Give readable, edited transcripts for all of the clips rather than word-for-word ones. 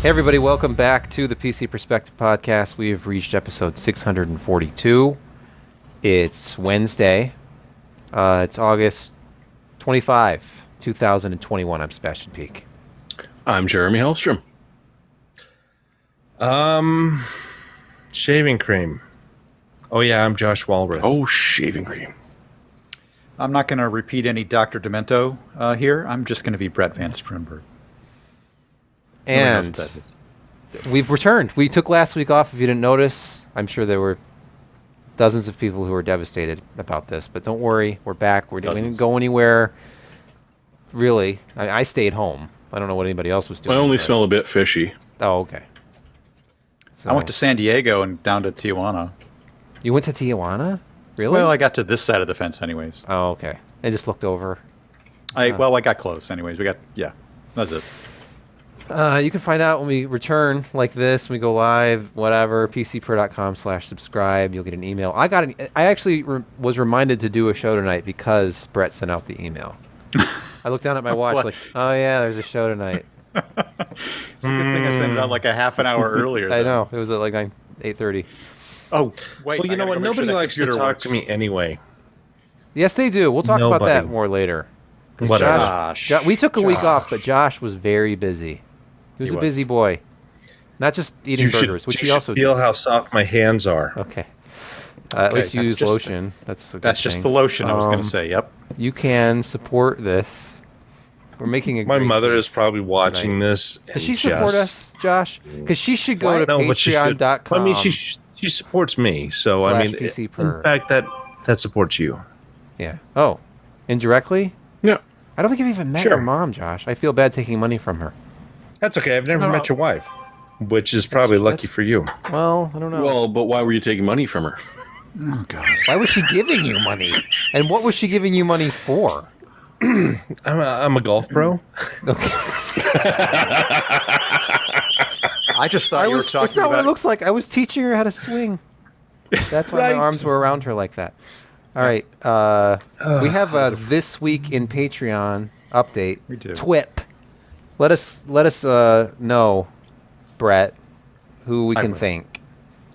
Hey everybody, welcome back to the PC Perspective Podcast. We have reached episode 642. It's Wednesday. It's August 25, 2021. I'm Sebastian Peak. I'm Jeremy Hellstrom. Shaving cream. Oh yeah, I'm Josh Walrath. Oh, shaving cream. I'm not going to repeat any Dr. Demento here. I'm just going to be Brett Van Strimberg. And we've returned. We took last week off. If you didn't notice, I'm sure there were dozens of people who were devastated about this. But don't worry, we're back. We didn't go anywhere. Really, I stayed home. I don't know what anybody else was doing. I only smell a bit fishy. Oh, okay. So I went to San Diego and down to Tijuana. You went to Tijuana? Really? Well, I got to this side of the fence anyways. Oh, okay. I just looked over. I got close anyways. That's it. You can find out when we return like this, when we go live, whatever, pcper.com/subscribe. You'll get an email. I actually was reminded to do a show tonight because Brett sent out the email. I looked down at my watch like, oh yeah, there's a show tonight. It's a good thing I sent it out like a half an hour earlier. I know. It was at like 8:30. Oh, wait. Well, you know what? Nobody likes to talk to me anyway. Yes, they do. We'll talk about that more later. Whatever. We took a week off, but Josh was very busy. He was a busy boy. Not just eating burgers, which he also feel how soft my hands are. Okay. At least you use lotion. That's a good just thing. the lotion I was going to say. Yep. You can support this. We're making a My great mother is case probably watching tonight. this. Does she support us, Josh? Because she should go to patreon.com. I mean, she supports me, so I mean, /PCPer. in fact, that supports you. Yeah. Oh, indirectly? Yeah. I don't think I've even met your mom, Josh. I feel bad taking money from her. That's okay. I've never met your wife, which is probably lucky for you. Well, I don't know. Well, but why were you taking money from her? Oh, God. Why was she giving you money? And what was she giving you money for? I'm a golf pro. I just thought you were talking That's not about what it looks like. I was teaching her how to swing. That's why my arms were around her like that. All right. We have a This Week in Patreon update. We do. TWIP. Let us know, Brett, who we can thank.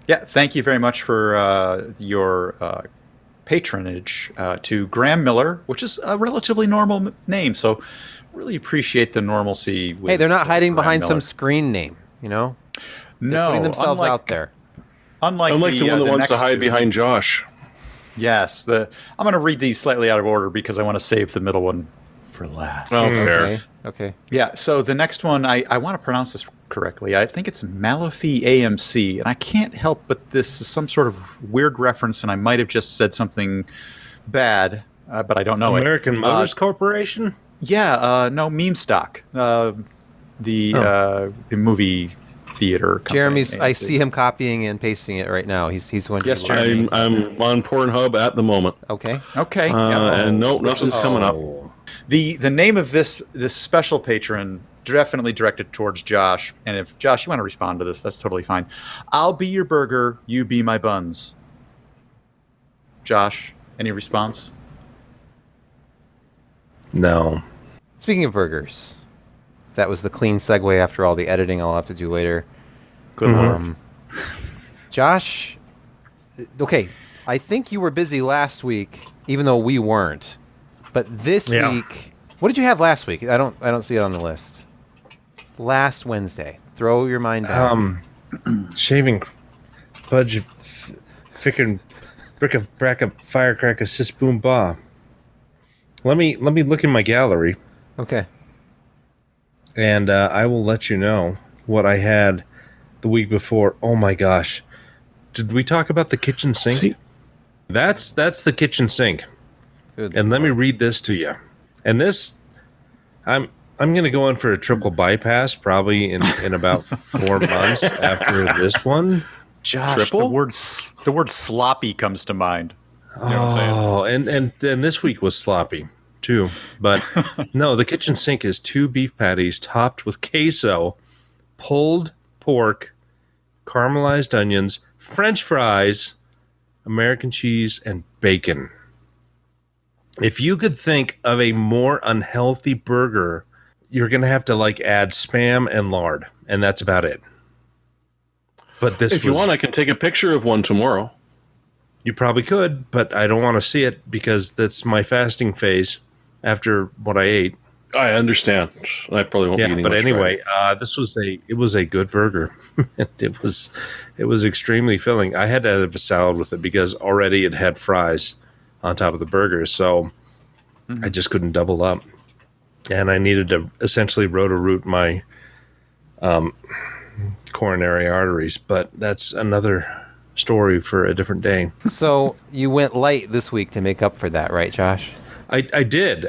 Yeah, thank you very much for your patronage to Graham Miller, which is a relatively normal name. So really appreciate the normalcy. With, Hey, they're not hiding Graham behind Miller. some screen name, you know? They're No, putting themselves out there. Unlike the one that wants to next hide two. behind Josh. Yes, I'm going to read these slightly out of order because I want to save the middle one for last. Oh, fair. Okay. Yeah, so the next one, I want to pronounce this correctly. I think it's Malafi AMC, and I can't help but this is some sort of weird reference, and I might have just said something bad, but I don't know American Motors Corporation? Yeah, no, Meme Stock, the movie theater company. Jeremy's. I AMC. see him copying and pasting it right now. He's going to. Yes, Jeremy. I'm on Pornhub at the moment. Okay. Okay. And no, nothing's coming up. The name of this special patron definitely directed towards Josh. And if Josh, you want to respond to this, that's totally fine. I'll be your burger, you be my buns. Josh, any response? No. Speaking of burgers, that was the clean segue after all the editing I'll have to do later. Good work. Josh, okay, I think you were busy last week, even though we weren't. But this week, what did you have last week? I don't see it on the list. Last Wednesday, throw your mind down. Shaving budge fickin' brick of brack of firecracker sis boom ba. Let me look in my gallery, Okay. and I will let you know what I had the week before. Oh my gosh, did we talk about the kitchen sink? See? That's the kitchen sink. Good. And let me read this to you. And this, I'm going to go in for a triple bypass probably in about 4 months after this one. Josh, Triple? the word sloppy comes to mind. You know what I'm saying? Oh, and this week was sloppy too. But no, the kitchen sink is 2 beef patties topped with queso, pulled pork, caramelized onions, French fries, American cheese, and bacon. If you could think of a more unhealthy burger, you're going to have to like add Spam and lard, and that's about it. But this If you want, I can take a picture of one tomorrow. You probably could, but I don't want to see it because that's my fasting phase after what I ate. I understand. I probably won't be eating but much anyway, Friday. it was a good burger. it was extremely filling. I had to have a salad with it because already it had fries on top of the burger, so I just couldn't double up, and I needed to essentially roto-root my coronary arteries. But that's another story for a different day. So you went light this week to make up for that, right, Josh? I did.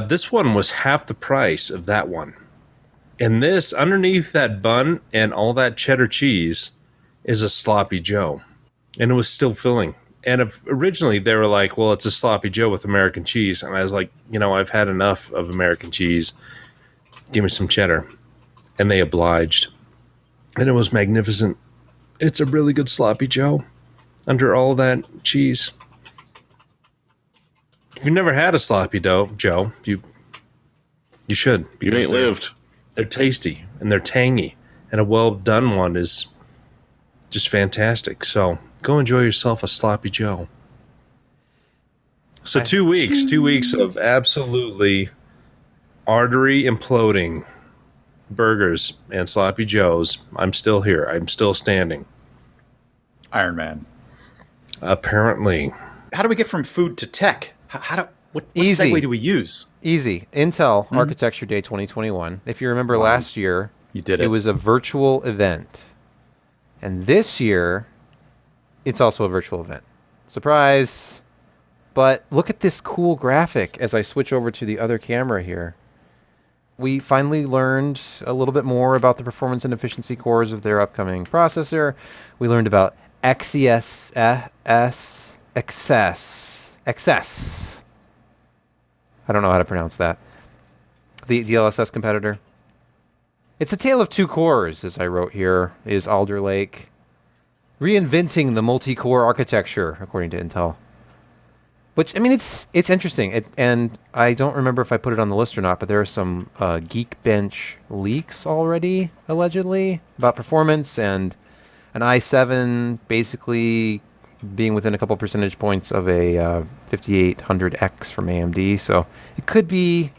This one was half the price of that one. And this, underneath that bun and all that cheddar cheese, is a Sloppy Joe. And it was still filling. And originally they were like, well, it's a Sloppy Joe with American cheese. And I was like, I've had enough of American cheese. Give me some cheddar. And they obliged. And it was magnificent. It's a really good Sloppy Joe under all that cheese. If you've never had a Sloppy Joe, you should. You ain't lived. They're tasty and they're tangy, and a well done one is just fantastic. So go enjoy yourself a Sloppy Joe. So 2 weeks of absolutely artery imploding burgers and Sloppy Joes. I'm still here. I'm still standing. Iron Man. Apparently. How do we get from food to tech? What Easy. segue do we use? Easy. Intel Architecture Day 2021. If you remember last year, You did it. it was a virtual event. And this year, it's also a virtual event. Surprise. But look at this cool graphic as I switch over to the other camera here. We finally learned a little bit more about the performance and efficiency cores of their upcoming processor. We learned about XS. I don't know how to pronounce that. The DLSS competitor. It's a tale of two cores, as I wrote here, is Alder Lake. Reinventing the multi-core architecture, according to Intel. Which, I mean, it's interesting. And I don't remember if I put it on the list or not, but there are some Geekbench leaks already, allegedly, about performance and an i7 basically being within a couple percentage points of a 5800X from AMD. So it could be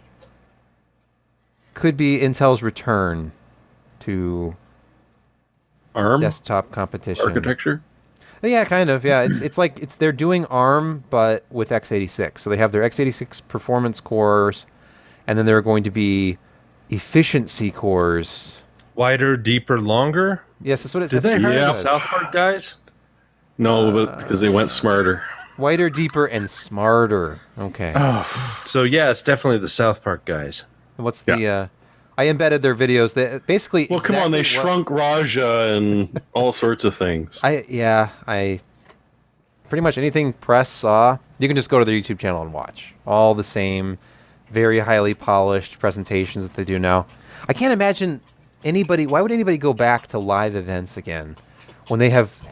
Intel's return to ARM desktop competition. architecture? Yeah, kind of. Yeah, it's like they're doing ARM but with x86. So they have their x86 performance cores, and then there are going to be efficiency cores. Wider, deeper, longer? Yes, that's what it Did they hire Yeah. the South Park guys? No, but because they went smarter. Wider, deeper, and smarter. Okay. So yeah, it's definitely the South Park guys. And what's the? I embedded their videos. That basically. Well, come on, they exactly shrunk Raja and all sorts of things. I pretty much anything press saw. You can just go to their YouTube channel and watch all the same, very highly polished presentations that they do now. I can't imagine anybody. Why would anybody go back to live events again when they have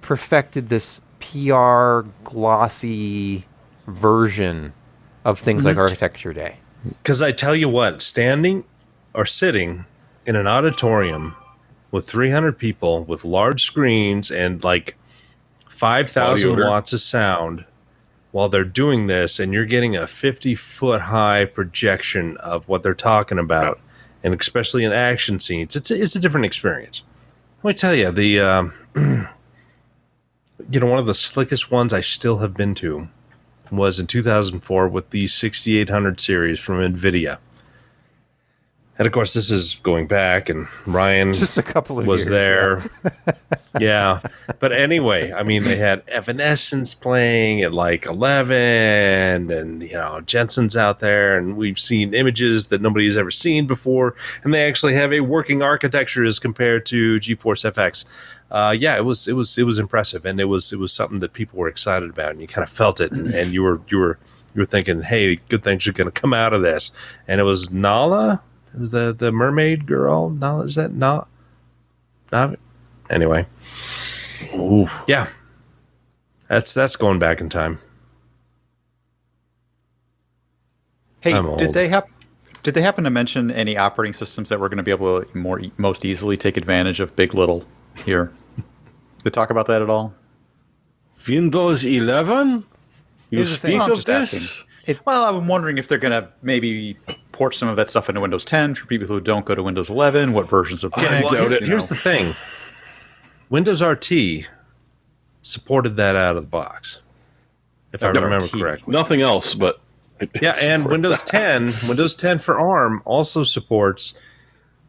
perfected this PR glossy version of things like Architecture Day? Because I tell you what, standing or sitting in an auditorium with 300 people with large screens and like 5,000 Audio. watts of sound while they're doing this, and you're getting a 50-foot high projection of what they're talking about, and especially in action scenes, it's a different experience. Let me tell you, the one of the slickest ones I still have been to was in 2004 with the 6800 series from NVIDIA. And of course, this is going back, and Ryan Just a couple of was years, there. Yeah. But anyway, I mean, they had Evanescence playing at like 11, and, Jensen's out there, and we've seen images that nobody's ever seen before, and they actually have a working architecture as compared to GeForce FX. It was impressive, and it was something that people were excited about, and you kind of felt it, and you were thinking, hey, good things are going to come out of this. And it was Nala. It was the mermaid girl. Nala, is that not? Anyway. Oof. Yeah. That's going back in time. Hey, I'm old. did they Did they happen to mention any operating systems that were going to be able to most easily take advantage of Big Little here? Did they talk about that at all? Windows 11? You Here's the thing. speak I'm of just this? asking. Well, I'm wondering if they're going to maybe port some of that stuff into Windows 10 for people who don't go to Windows 11. What versions of Linux? doubt it. Here's the thing. Windows RT supported that out of the box, if I remember RT. correctly. Nothing else, but... Yeah, and Windows 10, Windows 10 for ARM also supports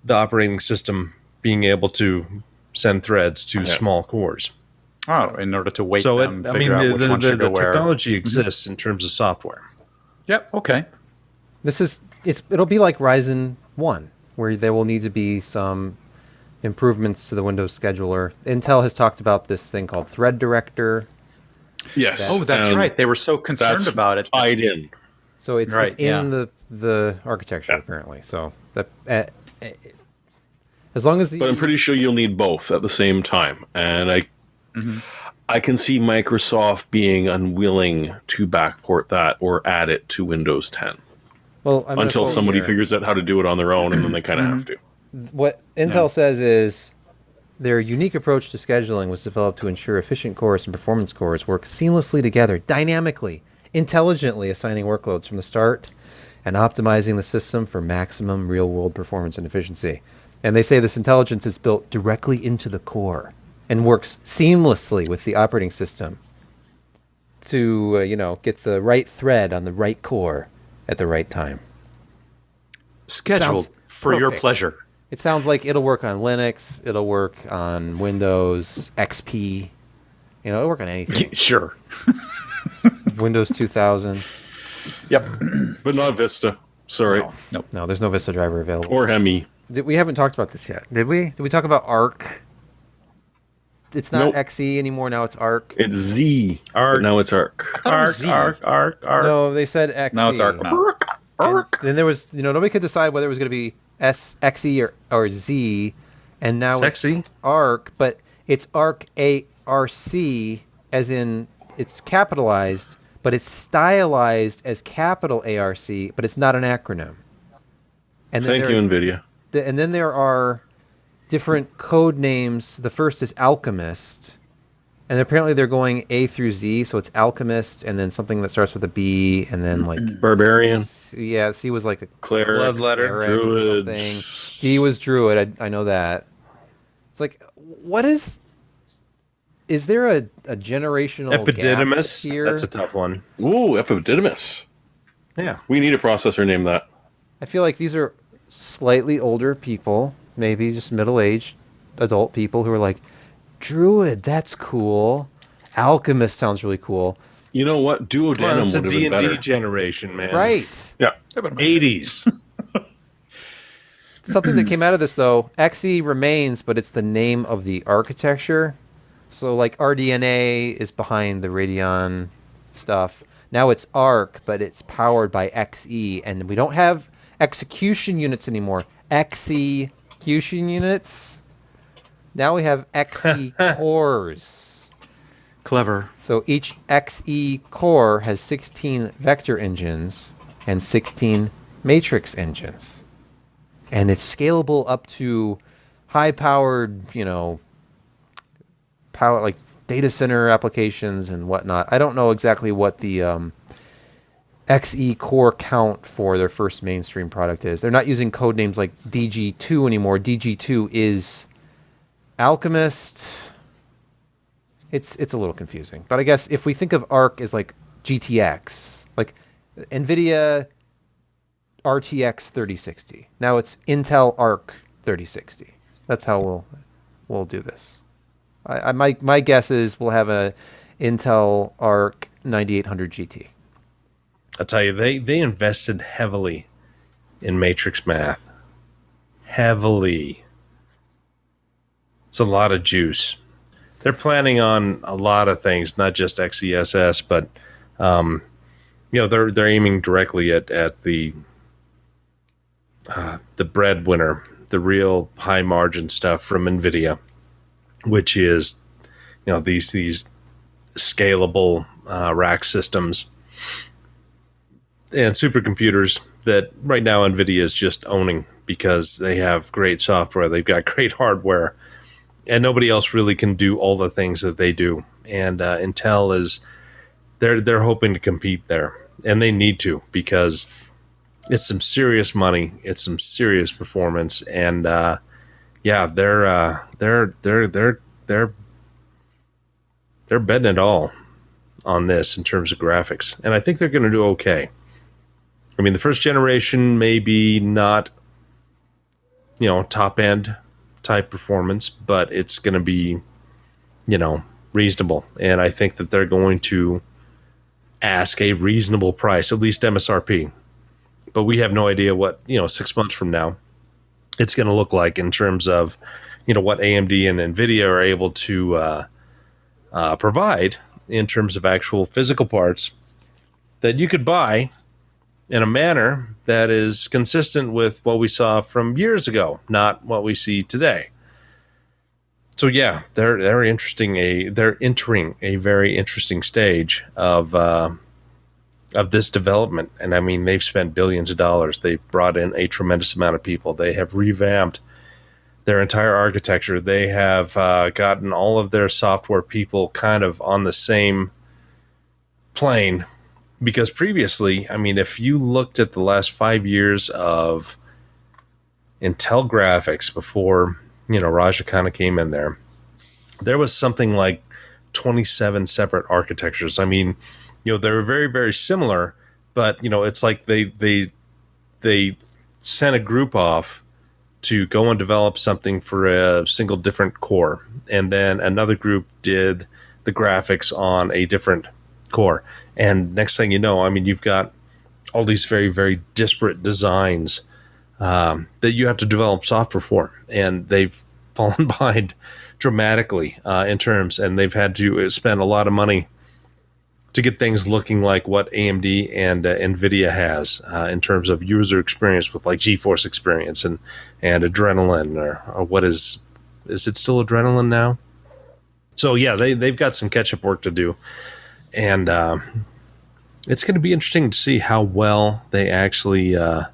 the operating system being able to send threads to small cores. Oh, in order to weight So them, figure out which one should go the where. technology exists in terms of software. Yep. Okay. It'll be like Ryzen 1, where there will need to be some improvements to the Windows scheduler. Intel has talked about this thing called Thread Director. Yes. Oh, that's and right. They were so concerned that's about it. tied in. So it's Right, in the architecture apparently. So that as long as But I'm pretty sure you'll need both at the same time. And I can see Microsoft being unwilling to backport that or add it to Windows 10 until somebody figures out how to do it on their own, and then they kind of have to. What Intel says is their unique approach to scheduling was developed to ensure efficient cores and performance cores work seamlessly together, dynamically, intelligently assigning workloads from the start and optimizing the system for maximum real-world performance and efficiency. And they say this intelligence is built directly into the core and works seamlessly with the operating system to, get the right thread on the right core at the right time. Scheduled Sounds for your perfect. pleasure. It sounds like it'll work on Linux, it'll work on Windows XP, it'll work on anything. Sure. Windows 2000. Yep. But not Vista. Sorry. Nope. No, there's no Vista driver available. Or Hemi. We haven't talked about this yet, did we? Did we talk about Arc? It's not Nope. XE anymore, now it's Arc. It's Z. Arc. But now it's Arc. Arc. No, they said XE. Now it's Arc now. And then there was, nobody could decide whether it was going to be XE or Z, and now Sexy. it's Arc, but it's Arc ARC, as in it's capitalized, but it's stylized as capital ARC, but it's not an acronym. And then Thank you, NVIDIA. and then there are different code names. The first is Alchemist, and apparently they're going A through Z, so it's Alchemist, and then something that starts with a B, and then like Barbarian. yeah, C was like a Cleric. Bloodletter. cleric or Druid. something. D was Druid. I know that. It's like, what is there a generational Epididymis. gap here? That's a tough one. Ooh, Epididymis. Yeah. We need a processor named that. I feel like these are slightly older people, maybe just middle-aged adult people who are like, Druid, that's cool. Alchemist sounds really cool. You know what? Well, Duodenum it's a would have been D&D better. generation, man. Right. Yeah. 80s. Something that came out of this, though, XE remains, but it's the name of the architecture. So, like, RDNA is behind the Radeon stuff. Now it's ARC, but it's powered by XE, and we don't have execution units anymore. Execution units. Now we have XE cores. Clever. So each XE core has 16 vector engines and 16 matrix engines. And it's scalable up to high-powered, power like data center applications and whatnot. I don't know exactly what the XE core count for their first mainstream product is. They're not using code names like DG2 anymore. DG2 is Alchemist. It's a little confusing. But I guess if we think of ARC as like GTX, like NVIDIA RTX 3060. Now it's Intel Arc 3060. That's how we'll do this. My guess is we'll have a Intel Arc 9800 GT. I'll tell you, they invested heavily in matrix math. Heavily. It's a lot of juice. They're planning on a lot of things, not just XESS, but they're aiming directly at the breadwinner, the real high margin stuff from NVIDIA, which is these scalable rack systems. supercomputers that right now NVIDIA is just owning because they have great software, they've got great hardware, and nobody else really can do all the things that they do. And Intel is they're hoping to compete there, and they need to because it's some serious money, it's some serious performance, and they're betting it all on this in terms of graphics, and I think they're going to do okay. I mean, the first generation maybe not, top end type performance, but it's going to be, reasonable. And I think that they're going to ask a reasonable price, at least MSRP. But we have no idea what, 6 months from now it's going to look like in terms of, what AMD and NVIDIA are able to provide in terms of actual physical parts that you could buy in a manner that is consistent with what we saw from years ago, not what we see today. So yeah, they're entering a very interesting stage of this development. And I mean, they've spent billions of dollars. They've brought in a tremendous amount of people. They have revamped their entire architecture. They have gotten all of their software people kind of on the same plane. Because previously, I mean, if you looked at the last 5 years of Intel graphics before, Raja kind of came in there was something like 27 separate architectures. I mean, they were very, very similar, but, it's like they sent a group off to go and develop something for a single different core. And then another group did the graphics on a different core. And next thing you know, I mean, you've got all these very, very disparate designs that you have to develop software for. And they've fallen behind dramatically in terms, and they've had to spend a lot of money to get things looking like what AMD and NVIDIA has in terms of user experience with like GeForce experience and Adrenaline or what is it still Adrenaline now? So yeah, they've got some catch-up work to do. And it's going to be interesting to see how well they actually are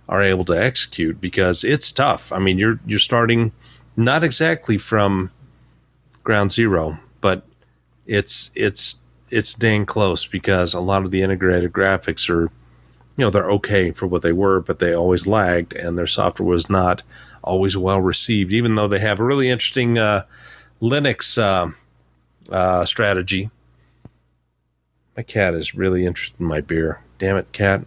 able to execute, because it's tough. I mean, you're starting not exactly from ground zero, but it's dang close, because a lot of the integrated graphics are, they're okay for what they were, but they always lagged, and their software was not always well received, even though they have a really interesting Linux strategy. My cat is really interested in my beer. Damn it, cat.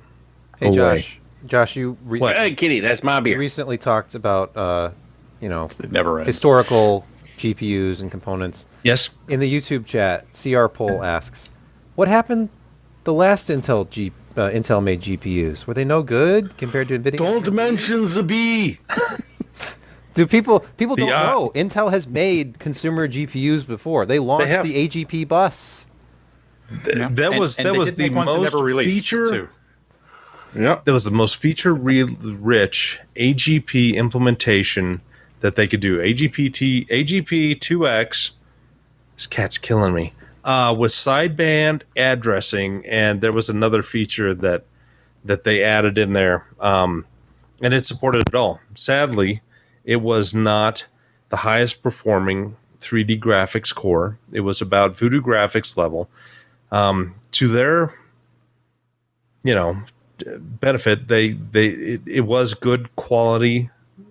Hey, Josh. Josh, you hey, kitty, that's my beer. Recently talked about, it never ends. Historical GPUs and components. Yes. In the YouTube chat, CR Poll asks, "What happened the last Intel-made GPUs? Were they no good compared to NVIDIA?" Don't mention the B. Do people don't know? Intel has made consumer GPUs before. They launched the AGP bus. That was the most feature. Yeah, that was the most feature-rich AGP implementation that they could do. AGP 2X. This cat's killing me. With sideband addressing, and there was another feature that they added in there, and it supported it all. Sadly, it was not the highest performing 3D graphics core. It was about Voodoo Graphics level. To their, benefit, it was good quality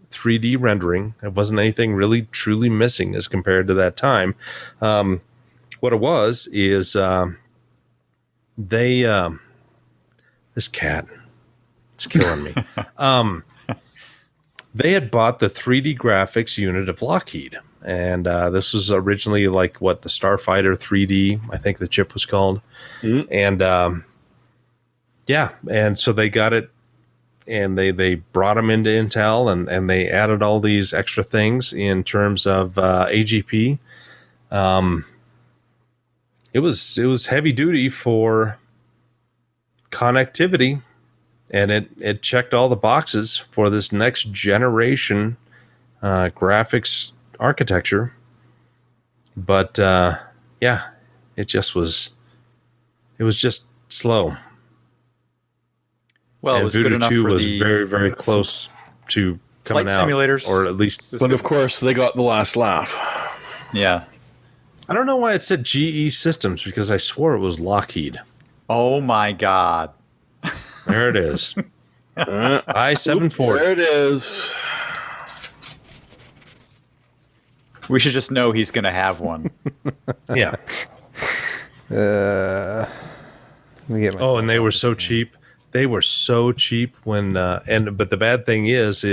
3D rendering. It wasn't anything really truly missing as compared to that time. What it was is this cat, it's killing me. They had bought the 3D graphics unit of Lockheed. And this was originally like the Starfighter 3D, I think the chip was called. Mm-hmm. And and so they got it, and they brought them into Intel, and they added all these extra things in terms of AGP. It was heavy duty for connectivity, and it checked all the boxes for this next generation graphics architecture, but it was just slow. Well, it was Voodoo good enough 2 for was the very, very close to coming flight out. simulators. Or at least... But of course, they got the last laugh. Yeah. I don't know why it said GE Systems, because I swore it was Lockheed. Oh, my God. There it is. I-740. There it is. We should just know he's going to have one. Yeah. Let me get Oh, and they were so cheap. They were so cheap when... but the bad thing is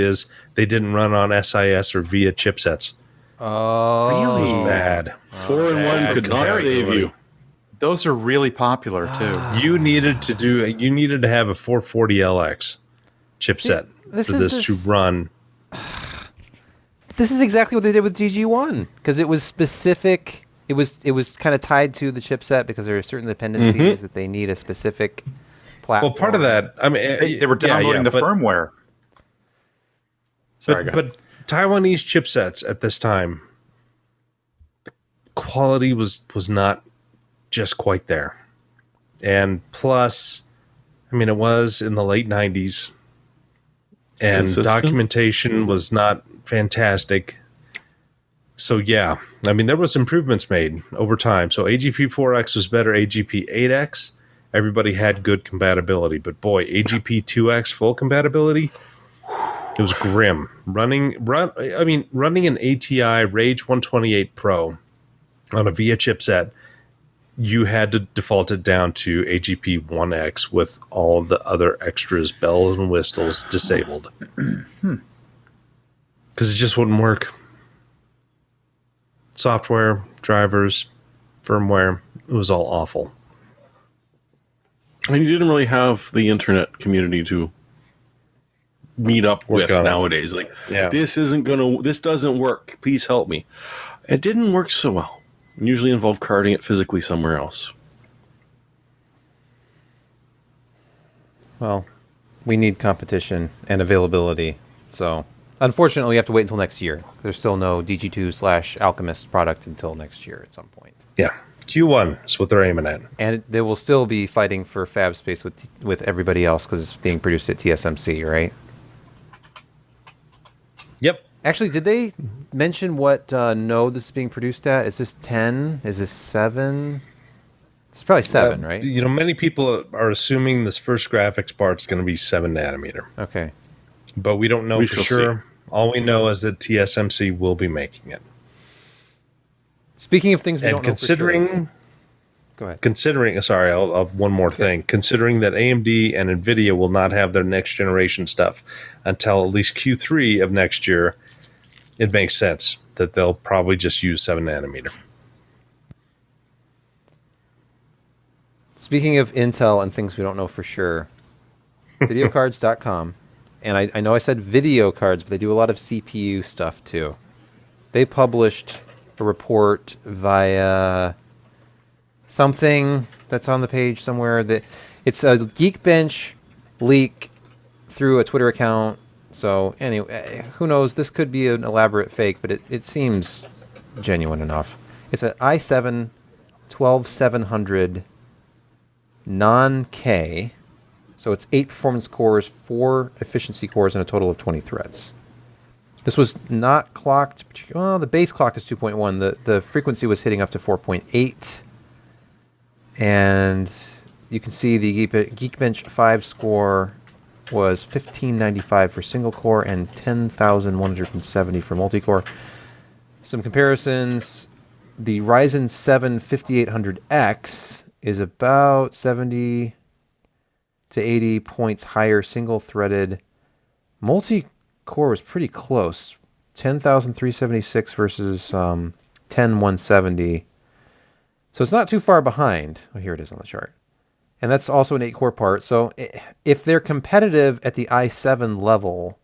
they didn't run on SIS or VIA chipsets. Oh, Really? It was bad. 4-in-1 could not save you. Those are really popular, too. You needed to have a 440LX chipset for this to run. This is exactly what they did with GG1 because it was specific. It was kind of tied to the chipset because there are certain dependencies that they need a specific platform. Well, part of that, I mean, They were downloading the firmware. Sorry, but Taiwanese chipsets at this time, the quality was not just quite there. And plus, I mean, it was in the late 90s, and documentation was not fantastic. So, yeah, I mean, there was improvements made over time. So AGP4X was better, AGP8X, everybody had good compatibility. But boy, AGP2X full compatibility, it was grim. Running an ATI Rage 128 Pro on a VIA chipset, you had to default it down to AGP1X with all the other extras, bells and whistles, disabled. Because it just wouldn't work. Software, drivers, firmware, it was all awful. I mean, you didn't really have the internet community to meet up with nowadays. Like, this doesn't work. Please help me. It didn't work so well. It usually involved carding it physically somewhere else. Well, we need competition and availability. So, unfortunately, we have to wait until next year. There's still no DG2/Alchemist product until next year at some point. Yeah, Q1 is what they're aiming at. And they will still be fighting for fab space with everybody else because it's being produced at TSMC, right? Yep. Actually, did they mention what node this is being produced at? Is this 10? Is this 7? It's probably 7, right? You know, many people are assuming this first graphics part is going to be 7 nanometer. Okay. But we don't know We for shall sure. see. All we know is that TSMC will be making it. Speaking of things we And don't know for sure. Go ahead. Sorry, I'll one more thing. Considering that AMD and NVIDIA will not have their next generation stuff until at least Q3 of next year, it makes sense that they'll probably just use 7 nanometer. Speaking of Intel and things we don't know for sure, videocards.com, and I know I said video cards, but they do a lot of CPU stuff too. They published a report via something that's on the page somewhere. That it's a Geekbench leak through a Twitter account. So anyway, who knows? This could be an elaborate fake, but it seems genuine enough. It's an i7 12700 non-K. So it's 8 performance cores, 4 efficiency cores, and a total of 20 threads. This was not clocked. Well, the base clock is 2.1. The frequency was hitting up to 4.8. And you can see the Geekbench 5 score was 1595 for single core and 10,170 for multi-core. Some comparisons. The Ryzen 7 5800X is about 70 to 80 points higher single-threaded. Multi-core was pretty close. 10,376 versus 10,170. So it's not too far behind. Oh, here it is on the chart. And that's also an 8-core part. So if they're competitive at the i7 level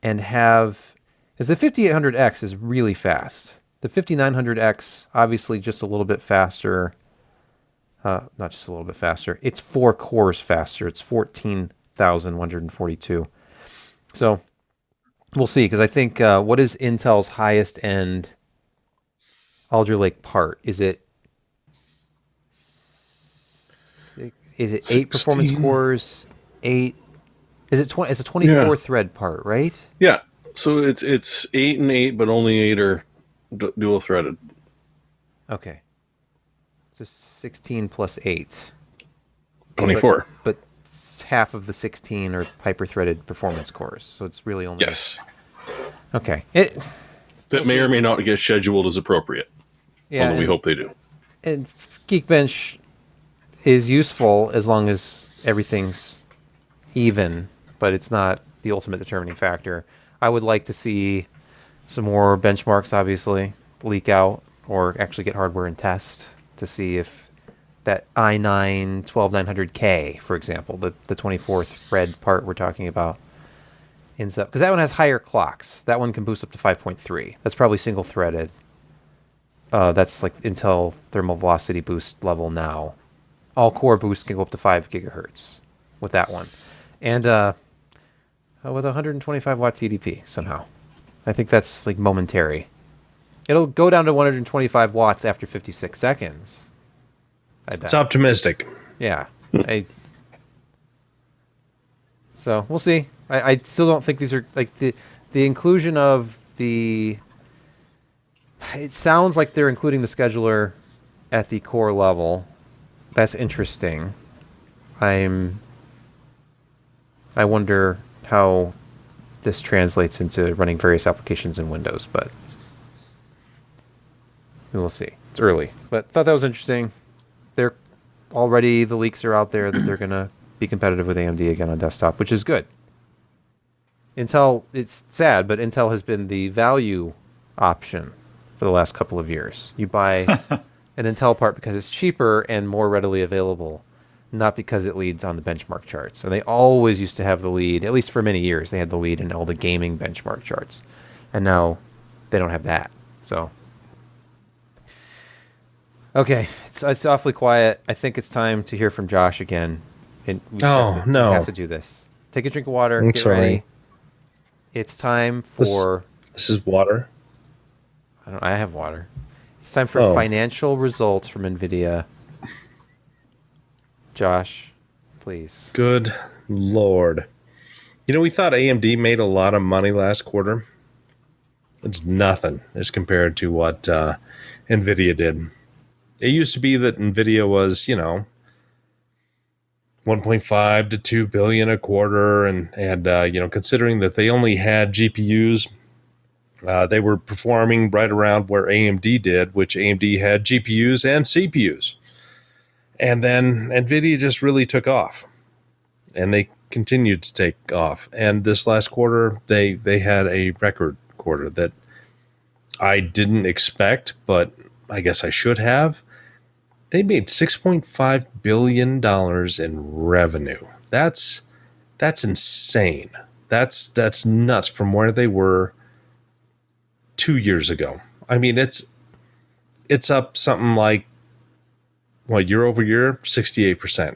and have... Because the 5800X is really fast. The 5900X, obviously just a little bit faster. Not just a little bit faster. It's 4 cores faster. It's 14,142. So we'll see. Because I think what is Intel's highest end Alder Lake part? Is it 8 performance cores, 8 Is it 20? It's a 24 thread part, right? Yeah. So it's 8 and 8, but only 8 are dual threaded. Okay. So 16 plus 8. 24. But half of the 16 are hyper-threaded performance cores, so it's really only... Yes. Okay. That may or may not get scheduled as appropriate. Yeah, although we hope they do. And Geekbench is useful as long as everything's even, but it's not the ultimate determining factor. I would like to see some more benchmarks, obviously, leak out, or actually get hardware and test to see if that i9 12900K, for example, the 24th thread part we're talking about, ends up, because that one has higher clocks. That one can boost up to 5.3. That's probably single threaded. That's like Intel thermal velocity boost level now. All core boosts can go up to 5 gigahertz with that one, and with 125 watt TDP somehow. I think that's like momentary. It'll go down to 125 watts after 56 seconds. I bet. It's optimistic. Yeah. So we'll see. I still don't think these are like the inclusion of the. It sounds like they're including the scheduler at the core level. That's interesting. I wonder how this translates into running various applications in Windows, but we'll see. It's early, but thought that was interesting. They're already, the leaks are out there that they're going to be competitive with AMD again on desktop, which is good. Intel, it's sad, but Intel has been the value option for the last couple of years. You buy an Intel part because it's cheaper and more readily available, not because it leads on the benchmark charts. And they always used to have the lead, at least for many years, they had the lead in all the gaming benchmark charts. And now they don't have that. So, okay, it's awfully quiet. I think it's time to hear from Josh again. And we have to do this. Take a drink of water. Get ready. It's time for... This is water? I have water. It's time for financial results from NVIDIA. Josh, please. Good Lord. You know, we thought AMD made a lot of money last quarter. It's nothing as compared to what NVIDIA did. It used to be that NVIDIA was, 1.5 to 2 billion a quarter, and considering that they only had GPUs, they were performing right around where AMD did, which AMD had GPUs and CPUs. And then NVIDIA just really took off, and they continued to take off. And this last quarter, they had a record quarter that I didn't expect, but I guess I should have. They made $6.5 billion in revenue. That's insane. That's nuts from where they were 2 years ago. I mean, it's up something like, year over year, 68%.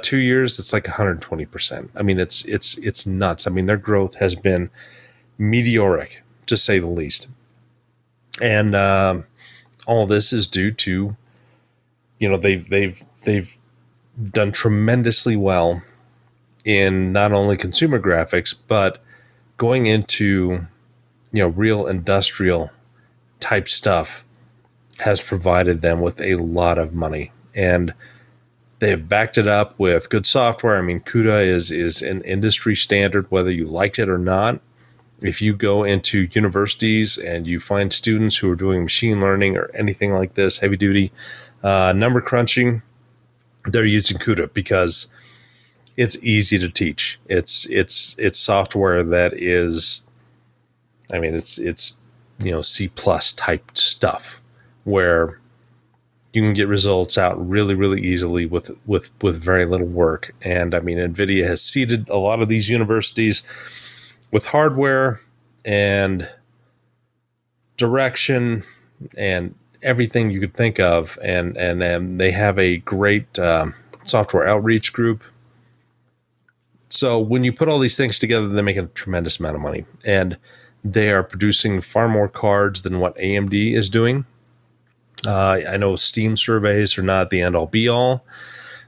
2 years, it's like 120%. I mean, it's nuts. I mean, their growth has been meteoric, to say the least. And all of this is due to, they've done tremendously well in not only consumer graphics, but going into, real industrial type stuff has provided them with a lot of money. And they've backed it up with good software. I mean, CUDA is an industry standard, whether you liked it or not. If you go into universities and you find students who are doing machine learning or anything like this, heavy duty number crunching, they're using CUDA because it's easy to teach. It's software that is, it's C+ type stuff where you can get results out really, really easily with very little work. And I mean, NVIDIA has seeded a lot of these universities with hardware and direction and everything you could think of, and they have a great software outreach group. So when you put all these things together, they make a tremendous amount of money, and they are producing far more cards than what AMD is doing. I know Steam surveys are not the end all be all,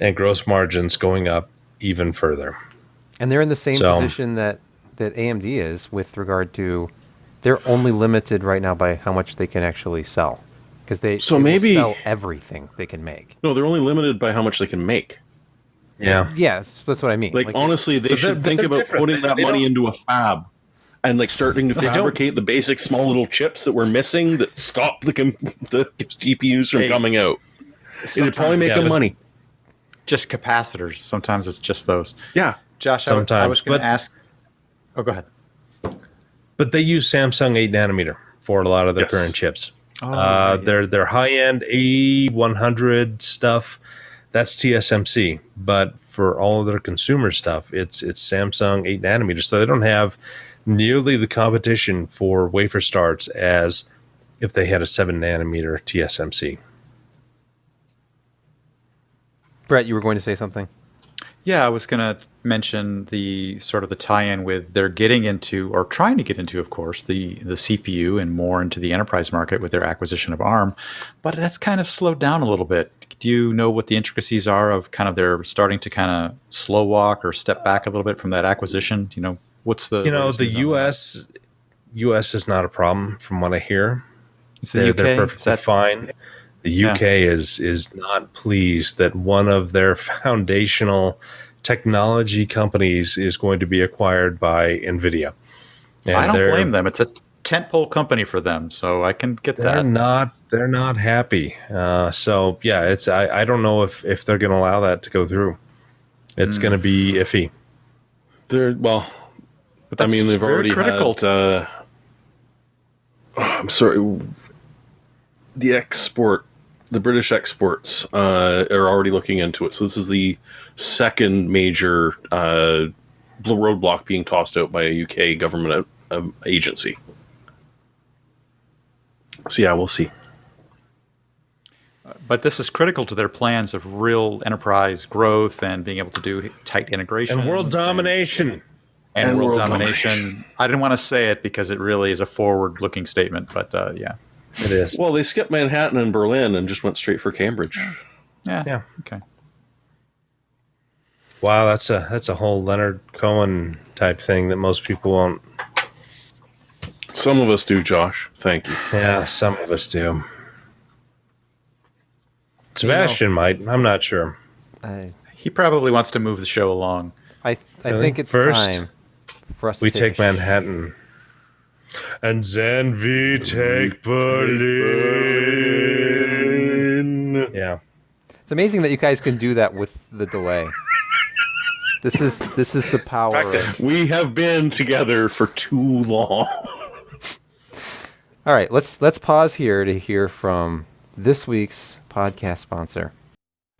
And gross margins going up even further. And they're in the same position that AMD is with regard to they're only limited right now by how much they can actually sell. Because they will sell everything they can make. No, they're only limited by how much they can make. Yeah. Yes, that's what I mean. Like honestly, they should think about putting that money into a fab and like starting to fabricate the basic small little chips that we're missing that stop the GPUs from coming out. It'd probably make them money. Just capacitors. Sometimes it's just those. Yeah. Josh, I was going to ask. Oh, go ahead. But they use Samsung 8 nanometer for a lot of their current chips. Their high-end A100 stuff, that's TSMC. But for all of their consumer stuff, it's Samsung 8 nanometer. So they don't have nearly the competition for wafer starts as if they had a 7 nanometer TSMC. Brett, you were going to say something? Yeah, I was going to mention the sort of the tie-in with they're getting into, or trying to get into, of course, the CPU and more into the enterprise market with their acquisition of ARM, but that's kind of slowed down a little bit. Do you know what the intricacies are of kind of they're starting to kind of slow walk or step back a little bit from that acquisition? You know, what's the... You know, the US is not a problem from what I hear. They're perfectly fine. The UK is not pleased that one of their foundational technology companies is going to be acquired by NVIDIA. And I don't blame them. It's a tentpole company for them, so I can get that. They're not happy. So yeah, I don't know if they're going to allow that to go through. It's going to be iffy. They've already critical. Had. I'm sorry. The British exports are already looking into it. So this is the second major roadblock being tossed out by a UK government agency. So yeah, we'll see. But this is critical to their plans of real enterprise growth and being able to do tight integration. And world domination. And world domination. I didn't want to say it because it really is a forward-looking statement, but yeah. It is. Well, they skipped Manhattan and Berlin and just went straight for Cambridge. Yeah. Okay. Wow, that's a whole Leonard Cohen type thing that most people won't. Some of us do, Josh. Thank you. Yeah, some of us do. Sebastian might. I'm not sure. He probably wants to move the show along. I think it's time for us to take Manhattan. And then we take Berlin. Yeah. It's amazing that you guys can do that with the delay. This is the power. We have been together for too long. All right, let's pause here to hear from this week's podcast sponsor.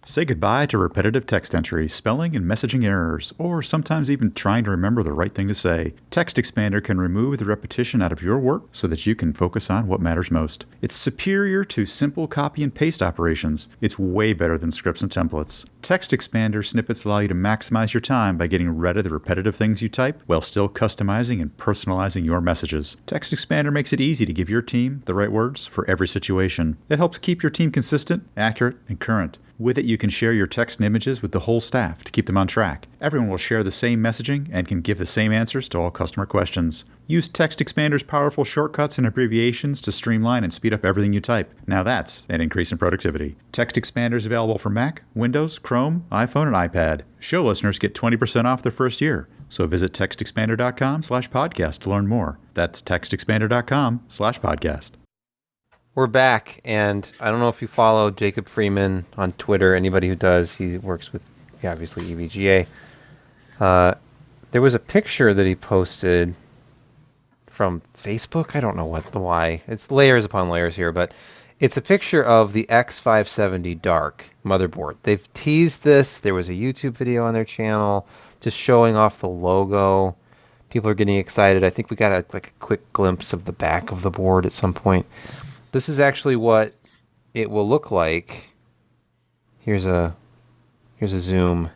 Say goodbye to repetitive text entry, spelling and messaging errors, or sometimes even trying to remember the right thing to say. TextExpander can remove the repetition out of your work so that you can focus on what matters most. It's superior to simple copy and paste operations. It's way better than scripts and templates. TextExpander snippets allow you to maximize your time by getting rid of the repetitive things you type while still customizing and personalizing your messages. TextExpander makes it easy to give your team the right words for every situation. It helps keep your team consistent, accurate, and current. With it, you can share your text and images with the whole staff to keep them on track. Everyone will share the same messaging and can give the same answers to all customer questions. Use TextExpander's powerful shortcuts and abbreviations to streamline and speed up everything you type. Now that's an increase in productivity. TextExpander is available for Mac, Windows, Chrome, iPhone, and iPad. Show listeners get 20% off their first year. So visit TextExpander.com/podcast to learn more. That's TextExpander.com/podcast. We're back, and I don't know if you follow Jacob Freeman on Twitter. Anybody who does, he works with, obviously, EVGA. There was a picture that he posted from Facebook. I don't know why. It's layers upon layers here, but it's a picture of the X570 Dark motherboard. They've teased this. There was a YouTube video on their channel just showing off the logo. People are getting excited. I think we got a quick glimpse of the back of the board at some point. This is actually what it will look like. Here's a zoom.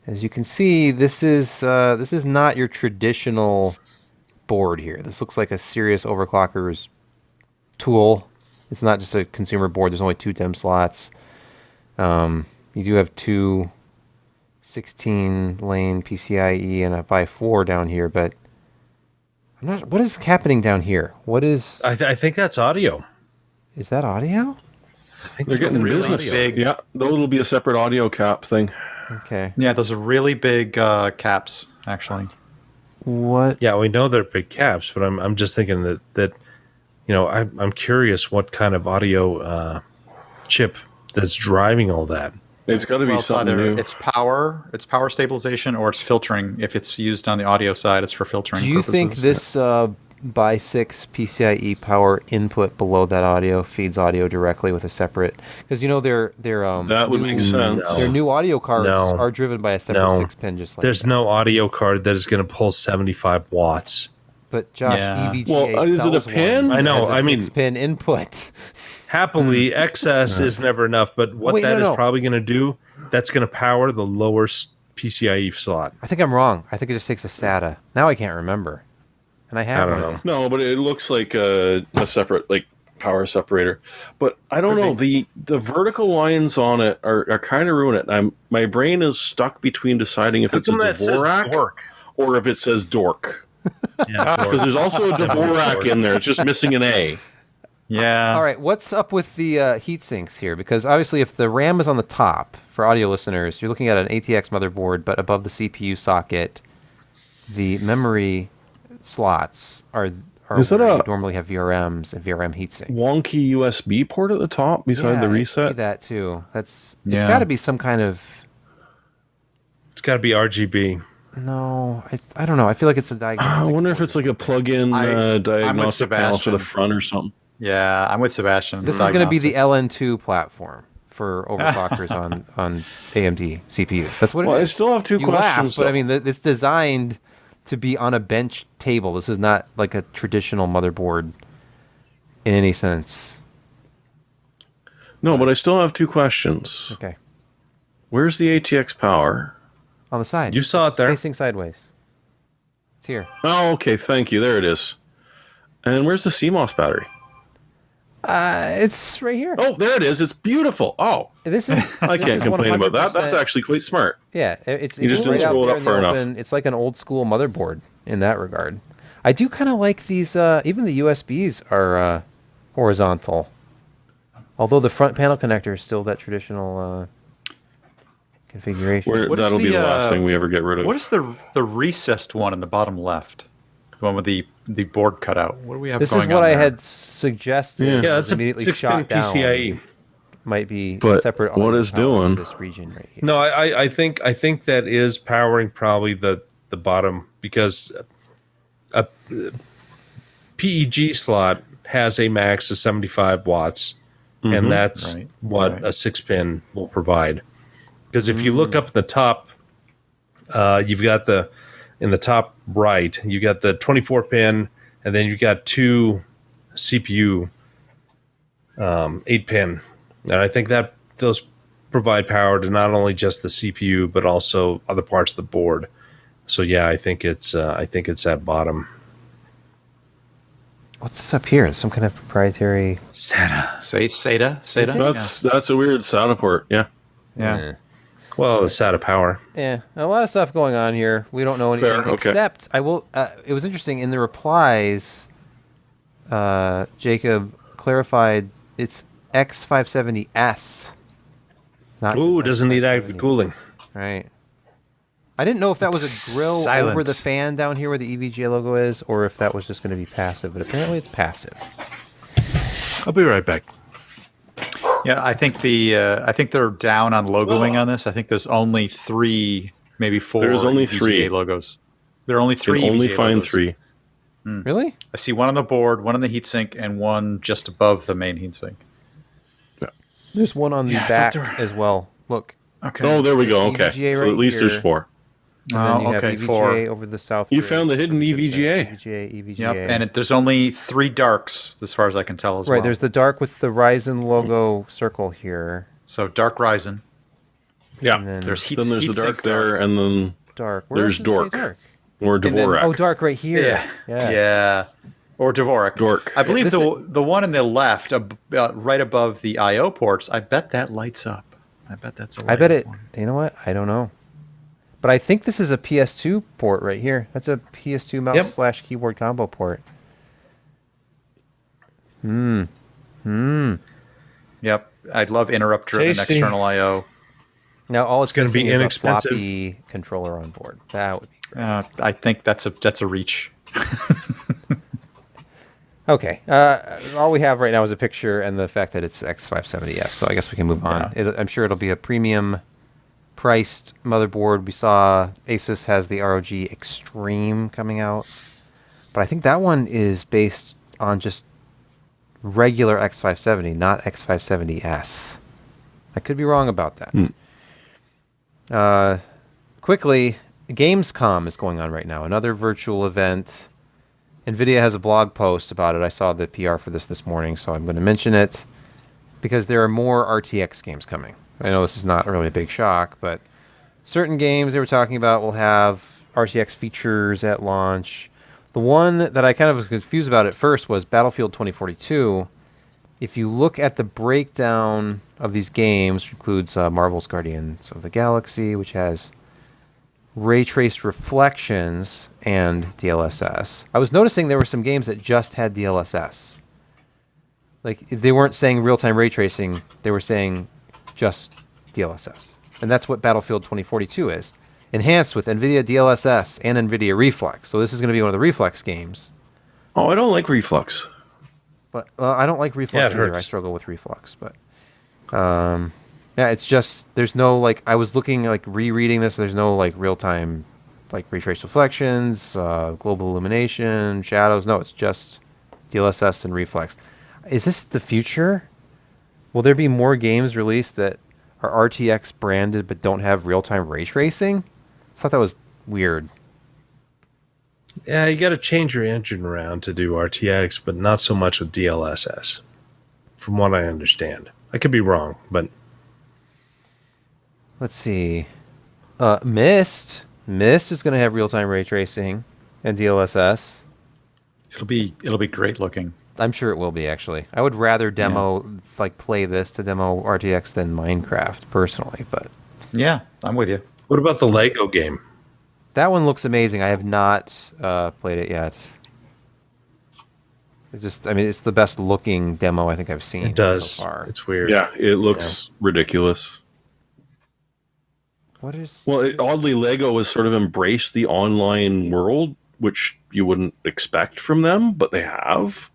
As you can see, this is not your traditional board here. This looks like a serious overclocker's tool. It's not just a consumer board. There's only 2 DIMM slots. You do have two 16-lane PCIe and a x4 down here, but I'm not. What is happening down here? What is? I think that's audio. Is that audio? I think They're getting really business. big. Yeah, those will be a separate audio cap thing. Okay. Yeah, those are really big caps, actually. What? Yeah, we know they're big caps, but I'm just thinking that I'm curious what kind of audio chip that's driving all that. It's got to be Well, it's something either new. it's power stabilization, or it's filtering. If it's used on the audio side, it's for filtering Do you purposes. think this x6 PCIe power input below that audio feeds audio directly with a separate? Because their That would make sense. Their new audio cards No. are driven by a separate No. 6-pin, just like There's no audio card that is going to pull 75 watts. But Josh, Yeah. EVGA Well, is it a sells pin? one I know, as a I mean- 6-pin input. Happily, excess is never enough, but what Wait, that no, is no. probably going to do, that's going to power the lower PCIe slot. I think I'm wrong. I think it just takes a SATA. Now I can't remember. And I have I don't one of know. these. No, but it looks like a separate power separator. But I don't know. The vertical lines on it are kind of ruining it. My brain is stuck between deciding if it's a Dvorak or if it says dork. Yeah, Because there's also a Dvorak in there. It's just missing an A. Yeah. All right, what's up with the heat sinks here? Because obviously if the RAM is on the top, for audio listeners, you're looking at an ATX motherboard, but above the CPU socket, the memory slots are Is that where a- you normally have VRMs and VRM heatsink. Wonky USB port at the top beside the I reset. see that too. It's Yeah. got to be some kind of it's got to be RGB. no. I don't know. I feel like it's a I diagnostic. wonder if it's like a plug-in I'm with diagnostic panel for the Sebastian. front or something. Yeah, I'm with Sebastian. This is going to be the Diagnostics. LN2 platform for overclockers on AMD CPUs. That's what Well, it I is. still have two You questions. laugh, but I though. mean, it's designed to be on a bench table. This is not like a traditional motherboard in any sense. No, but I still have two questions. Okay. Where's the ATX power? On the side. You saw it It's there. Facing sideways. It's here. Oh, okay. Thank you. There it is. And where's the CMOS battery? It's right here. Oh, there it is. It's beautiful. Oh, This is. I this can't is complain about that. That's 100%. actually quite smart. Yeah, it's You just right didn't out scroll it there up in the far enough. open. It's like an old school motherboard in that regard. I do kind of like these. Even the USBs are horizontal, although the front panel connector is still that traditional configuration. What is That'll be the, the last thing we ever get rid of. What is the recessed one in the bottom left? The one with the board cut out. What do we have This going is on what I there? had suggested. Yeah. Yeah, was that's a immediately 6-pin shot down. PCIe. Might be But separate. what audio it's power doing- for this region right here. No, I think that is powering probably the bottom, because a PEG slot has a max of 75 watts, and that's Right, what right. a 6-pin will provide. Because if you look up at the top, you've got in the top right, you got the 24-pin, and then you've got two CPU 8-pin. And I think that those provide power to not only just the CPU, but also other parts of the board. So yeah, I think it's at bottom. What's this up here? Some kind of proprietary. SATA. Say SATA. That's a weird SATA port. Yeah. Yeah. Well, the SATA power. Yeah, a lot of stuff going on here. We don't know anything Fair, okay. except I will. It was interesting in the replies. Jacob clarified it's X570S. Not Ooh, just doesn't need active X570. cooling. Right. I didn't know if that was a grill Silent. over the fan down here where the EVGA logo is, or if that was just going to be passive. But apparently, it's passive. I'll be right back. Yeah, I think they're down on logoing on this. I think there's only 3, maybe 4. There's only EVGA 3. logos. There are only You 3. can only EVGA find logos. 3. Really? I see one on the board, one on the heatsink, and one just above the main heatsink. There's one on the Yeah, I back thought there were- as well. Look. Okay. Oh, there we go. There's Okay. EVGA So right at least there's here. 4. And then you Oh, have okay, EVGA 4. over the south. You grid. found the hidden EVGA. EVGA. Yep, and there's only 3 darks, as far as I can tell, as right, well. there's the dark with the Ryzen logo circle here. So dark Ryzen. Yeah. And then There's Then there's the heatsink dark there, and then dark. Where there's else does it say dork. or then- Dvorak. Oh, dark right here. Yeah. Or Dvorak. Dork. I believe This the one on the left, right above the I/O ports, I bet that lights up. I bet that's a I bet it. one. You know what? I don't know. But I think this is a PS2 port right here. That's a PS2 mouse / keyboard combo port. Yep. I'd love interrupt-driven Tasty. external I/O. Now all it's gonna going to be be is inexpensive. a floppy controller on board. That would be great. I think that's a reach. Okay. All we have right now is a picture and the fact that it's X570S. So I guess we can move on. I'm sure it'll be a premium priced motherboard. We saw Asus has the ROG Extreme coming out. But I think that one is based on just regular X570, not X570S. I could be wrong about that. Quickly, Gamescom is going on right now, another virtual event. NVIDIA has a blog post about it. I saw the PR for this morning, so I'm going to mention it because there are more RTX games coming. I know this is not really a big shock, but certain games they were talking about will have RTX features at launch. The one that I kind of was confused about at first was Battlefield 2042. If you look at the breakdown of these games, which includes Marvel's Guardians of the Galaxy, which has ray traced reflections and DLSS. I was noticing there were some games that just had DLSS. Like, they weren't saying real-time ray tracing, they were saying just DLSS. And that's what Battlefield 2042 is. Enhanced with NVIDIA DLSS and NVIDIA Reflex. So this is going to be one of the Reflex games. Oh, I don't like Reflux. But I don't like Reflex either. I struggle with Reflex. But yeah, it's just, there's no, like, I was looking, like, rereading this, there's no, like, real-time, like, ray trace reflections, global illumination, shadows. No, it's just DLSS and Reflex. Is this the future? Will there be more games released that are RTX branded but don't have real-time ray tracing? I thought that was weird. Yeah, you got to change your engine around to do RTX, but not so much with DLSS, from what I understand. I could be wrong, but... Let's see. Myst is going to have real-time ray tracing and DLSS. It'll be great looking. I'm sure it will be, actually. I would rather play this to demo RTX than Minecraft, personally, but... Yeah, I'm with you. What about the Lego game? That one looks amazing. I have not played it yet. It's the best looking demo I think I've seen. It does. So far. It's weird. Yeah, it looks ridiculous. What is... Well, oddly, Lego has sort of embraced the online world, which you wouldn't expect from them, but they have.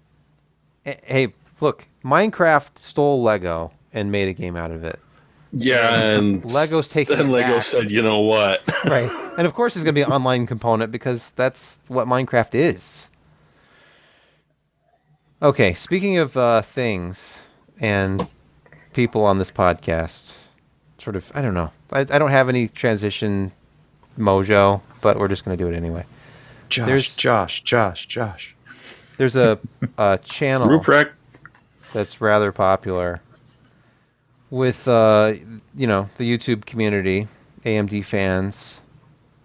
Hey, look, Minecraft stole Lego and made a game out of it. Yeah, and Lego's taking then it Lego back. said, you know what? Right. And of course there's going to be an online component because that's what Minecraft is. Okay, speaking of things and people on this podcast, sort of, I don't know. I don't have any transition mojo, but we're just going to do it anyway. Josh. There's a channel Ruprecht. that's rather popular with, the YouTube community, AMD fans.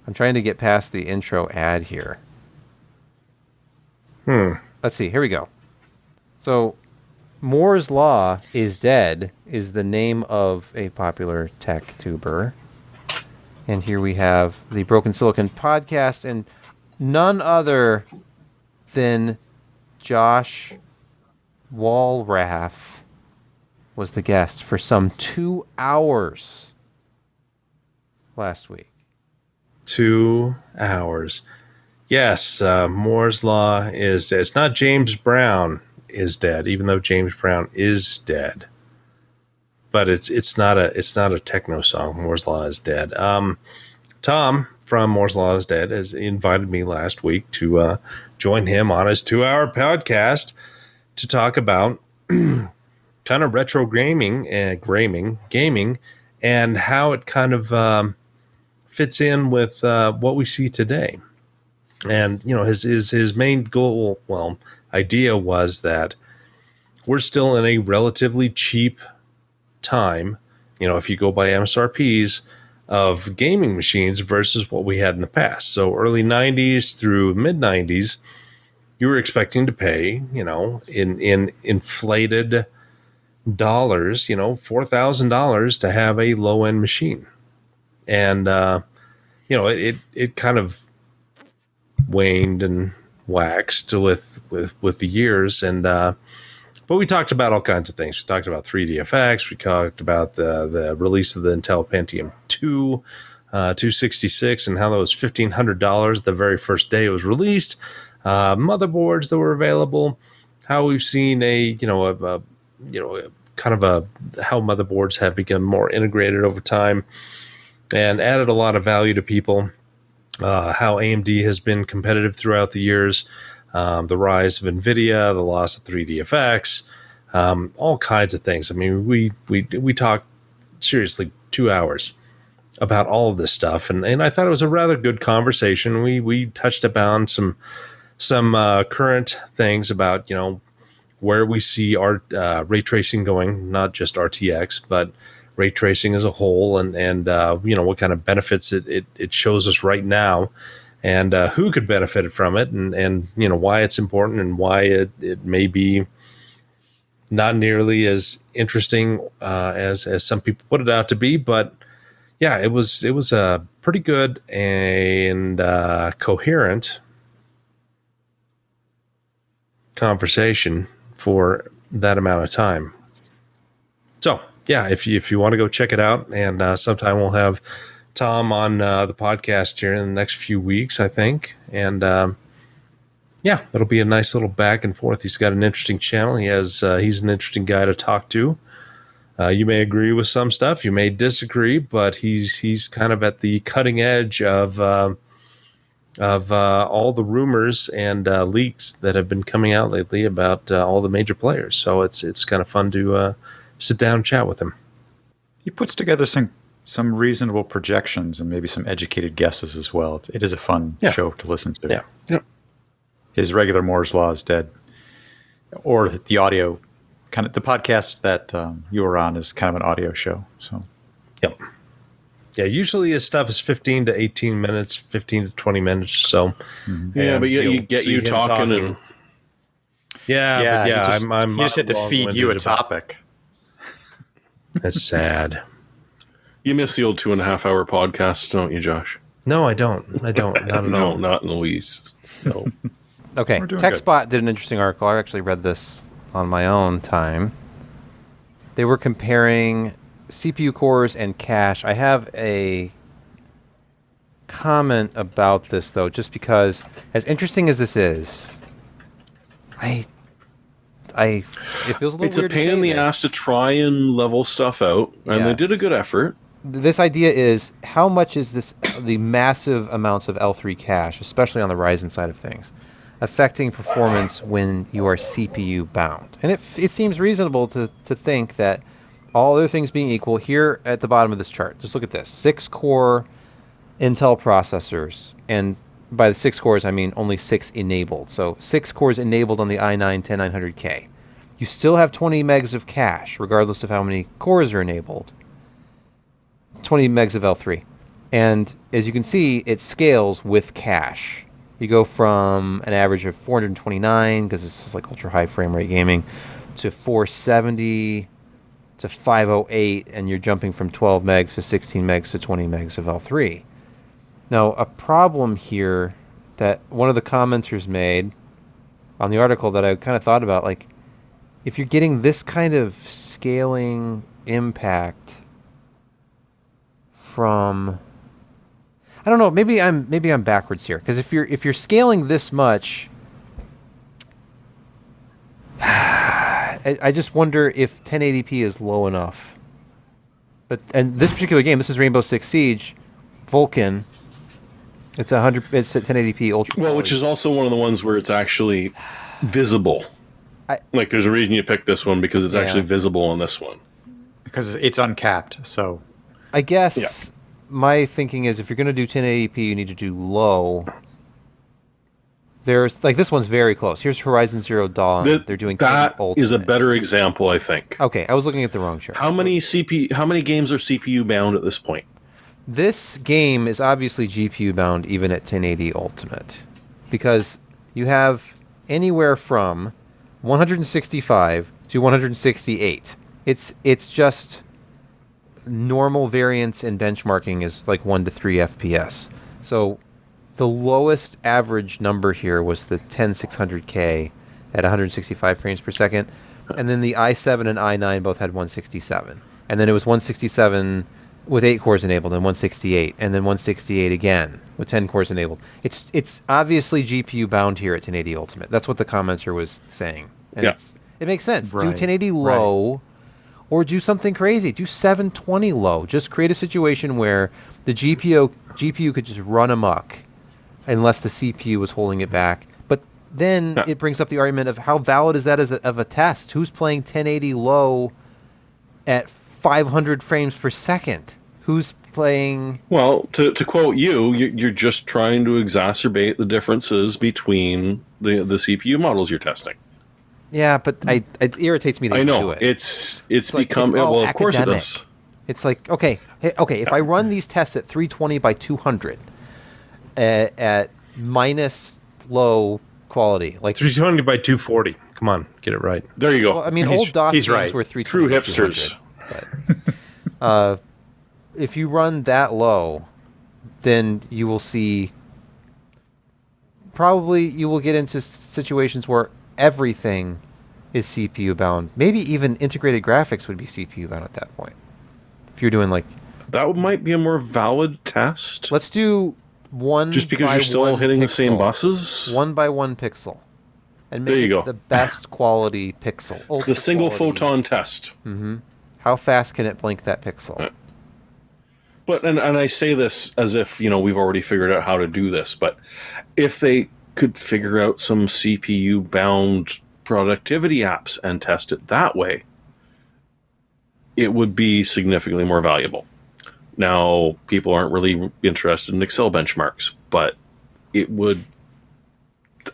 I'm trying to get past the intro ad here. Let's see. Here we go. So, Moore's Law is Dead is the name of a popular tech tuber. And here we have the Broken Silicon podcast and none other than Josh Walrath was the guest for some 2 hours last week. 2 hours. Yes, Moore's Law is dead. It's not James Brown is dead, even though James Brown is dead. But it's not a techno song. Moore's Law is dead. Tom from Moore's Law is Dead has invited me last week to join him on his 2-hour podcast to talk about kind of retro gaming and how it kind of fits in with what we see today. And his main goal, idea was that we're still in a relatively cheap time, if you go by MSRPs, of gaming machines versus what we had in the past. So early 90s through mid 90s, you were expecting to pay, in inflated $4,000 to have a low end machine. And, it kind of waned and waxed with the years. And, but we talked about all kinds of things. We talked about 3DFX. We talked about the release of the Intel Pentium 2, 266, and how that was $1,500 the very first day it was released. Motherboards that were available. How we've seen how motherboards have become more integrated over time and added a lot of value to people. How AMD has been competitive throughout the years. The rise of NVIDIA, the loss of 3DFX, all kinds of things. I mean, we talked seriously 2 hours about all of this stuff, and I thought it was a rather good conversation. We touched upon some current things about where we see our ray tracing going, not just RTX, but ray tracing as a whole, and what kind of benefits it shows us right now. And who could benefit from it, and why it's important, and why it may be not nearly as interesting as some people put it out to be. But yeah, it was a pretty good and coherent conversation for that amount of time. So yeah, if you want to go check it out, and sometime we'll have Tom on the podcast here in the next few weeks, I think. And it'll be a nice little back and forth. He's got an interesting channel. He's an interesting guy to talk to. You may agree with some stuff, you may disagree, but he's kind of at the cutting edge of all the rumors and leaks that have been coming out lately about all the major players. So it's kind of fun to sit down and chat with him. He puts together some reasonable projections and maybe some educated guesses as well. It is a fun show to listen to. Yeah. Yep. His regular Moore's Law is dead. Or the audio, kind of the podcast that you were on is kind of an audio show. So, yep. Yeah, usually his stuff is 15 to 18 minutes, 15 to 20 minutes. So, yeah, but you get you talking and yeah. He just had to feed you a topic. That's sad. You miss the old 2.5 hour podcasts, don't you, Josh? No, I don't. Not at all. No, not in the least. No. Okay, TechSpot did an interesting article. I actually read this on my own time. They were comparing CPU cores and cache. I have a comment about this, though, just because, as interesting as this is, it feels a little It's a weird pain in the ass to try and level stuff out, and they did a good effort. This idea is, how much is the massive amounts of L3 cache, especially on the Ryzen side of things, affecting performance when you are CPU bound? And it seems reasonable to think that, all other things being equal, here at the bottom of this chart, just look at this, 6-core Intel processors, and by the 6 cores I mean only 6 enabled, so 6 cores enabled on the i9-10900K. You still have 20 megs of cache, regardless of how many cores are enabled. 20 megs of L3. And as you can see, it scales with cache. You go from an average of 429, because this is like ultra high frame rate gaming, to 470 to 508, and you're jumping from 12 megs to 16 megs to 20 megs of L3. Now, a problem here that one of the commenters made on the article that I kind of thought about, like, if you're getting this kind of scaling impact from, I don't know, maybe I'm backwards here, because if you're scaling this much, I just wonder if 1080p is low enough. And this particular game, this is Rainbow Six Siege, Vulcan. It's at 1080p ultra. Well, which is also one of the ones where it's actually visible. Like, there's a reason you picked this one, because it's actually visible on this one. Because it's uncapped, so. I guess my thinking is, if you're going to do 1080p, you need to do low. There's, like, this one's very close. Here's Horizon Zero Dawn. They're doing that Ultimate. Is a better example, I think. Okay, I was looking at the wrong chart. How many games are CPU bound at this point? This game is obviously GPU bound even at 1080 Ultimate, because you have anywhere from 165 to 168 It's just normal variance in benchmarking is like 1 to 3 FPS. So the lowest average number here was the 10600K at 165 frames per second. And then the i7 and i9 both had 167. And then it was 167 with 8 cores enabled and 168. And then 168 again with 10 cores enabled. It's obviously GPU bound here at 1080 Ultimate. That's what the commenter was saying. And it makes sense. Right. Do 1080 low or do something crazy. Do 720 low. Just create a situation where the GPU could just run amok unless the CPU was holding it back. But then it brings up the argument of how valid is that of a test? Who's playing 1080 low at 500 frames per second? Who's playing... Well, to quote you're just trying to exacerbate the differences between the CPU models you're testing. Yeah, but it irritates me to do it. It's become... well, of course it does. It's like, okay, if I run these tests at 320 by 200 at minus low quality, like 320 by 240. Come on, get it right. There you go. Well, I mean, old DOS games right. were 320 True by hipsters. 200, but, if you run that low, then you will see... Probably you will get into situations where everything is CPU bound. Maybe even integrated graphics would be CPU bound at that point. If you're doing like... That might be a more valid test. Let's do one just because by you're still one hitting pixel. the same buses. 1 by 1 pixel. And make There you go. the best quality pixel. The single quality. photon test. How fast can it blink that pixel? But and I say this as if, we've already figured out how to do this, but if they could figure out some CPU bound productivity apps and test it that way, it would be significantly more valuable. Now, people aren't really interested in Excel benchmarks, but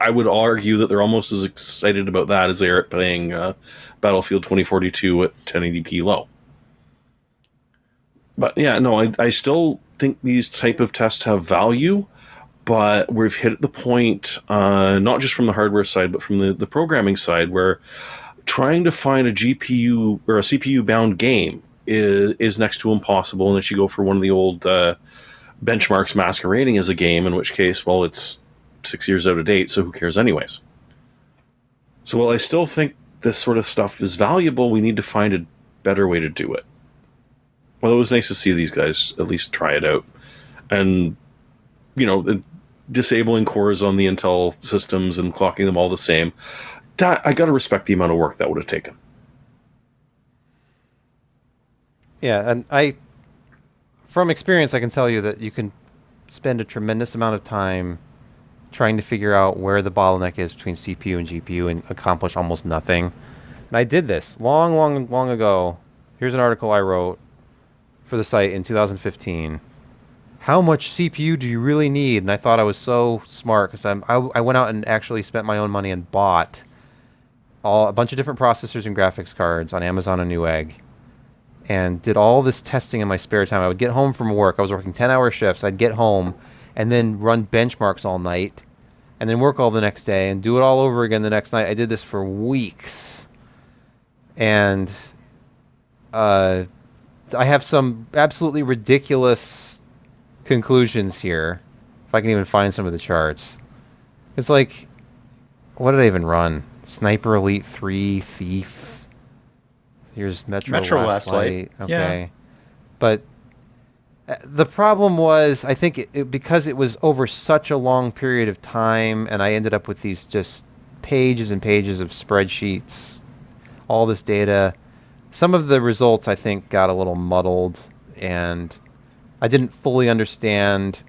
I would argue that they're almost as excited about that as they are playing Battlefield 2042 at 1080p low. But yeah, no, I still think these type of tests have value, but we've hit the point, not just from the hardware side, but from the programming side, where trying to find a GPU or a CPU bound game is next to impossible unless you go for one of the old benchmarks masquerading as a game, in which case, well, it's 6 years out of date, so who cares anyways? So while I still think this sort of stuff is valuable, we need to find a better way to do it. Well, it was nice to see these guys at least try it out. And, disabling cores on the Intel systems and clocking them all the same, that I got to respect the amount of work that would have taken. Yeah, and from experience, I can tell you that you can spend a tremendous amount of time trying to figure out where the bottleneck is between CPU and GPU and accomplish almost nothing. And I did this long ago. Here's an article I wrote for the site in 2015. How much CPU do you really need? And I thought I was so smart because I went out and actually spent my own money and bought a bunch of different processors and graphics cards on Amazon and Newegg, and did all this testing in my spare time. I would get home from work. I was working 10-hour shifts. I'd get home and then run benchmarks all night and then work all the next day and do it all over again the next night. I did this for weeks. And I have some absolutely ridiculous conclusions here, if I can even find some of the charts. It's like, what did I even run? Sniper Elite 3, Thief. Here's Metro Last Light. Okay. Yeah. But the problem was, I think, because it was over such a long period of time, and I ended up with these just pages and pages of spreadsheets, all this data. Some of the results, I think, got a little muddled, and I didn't fully understand,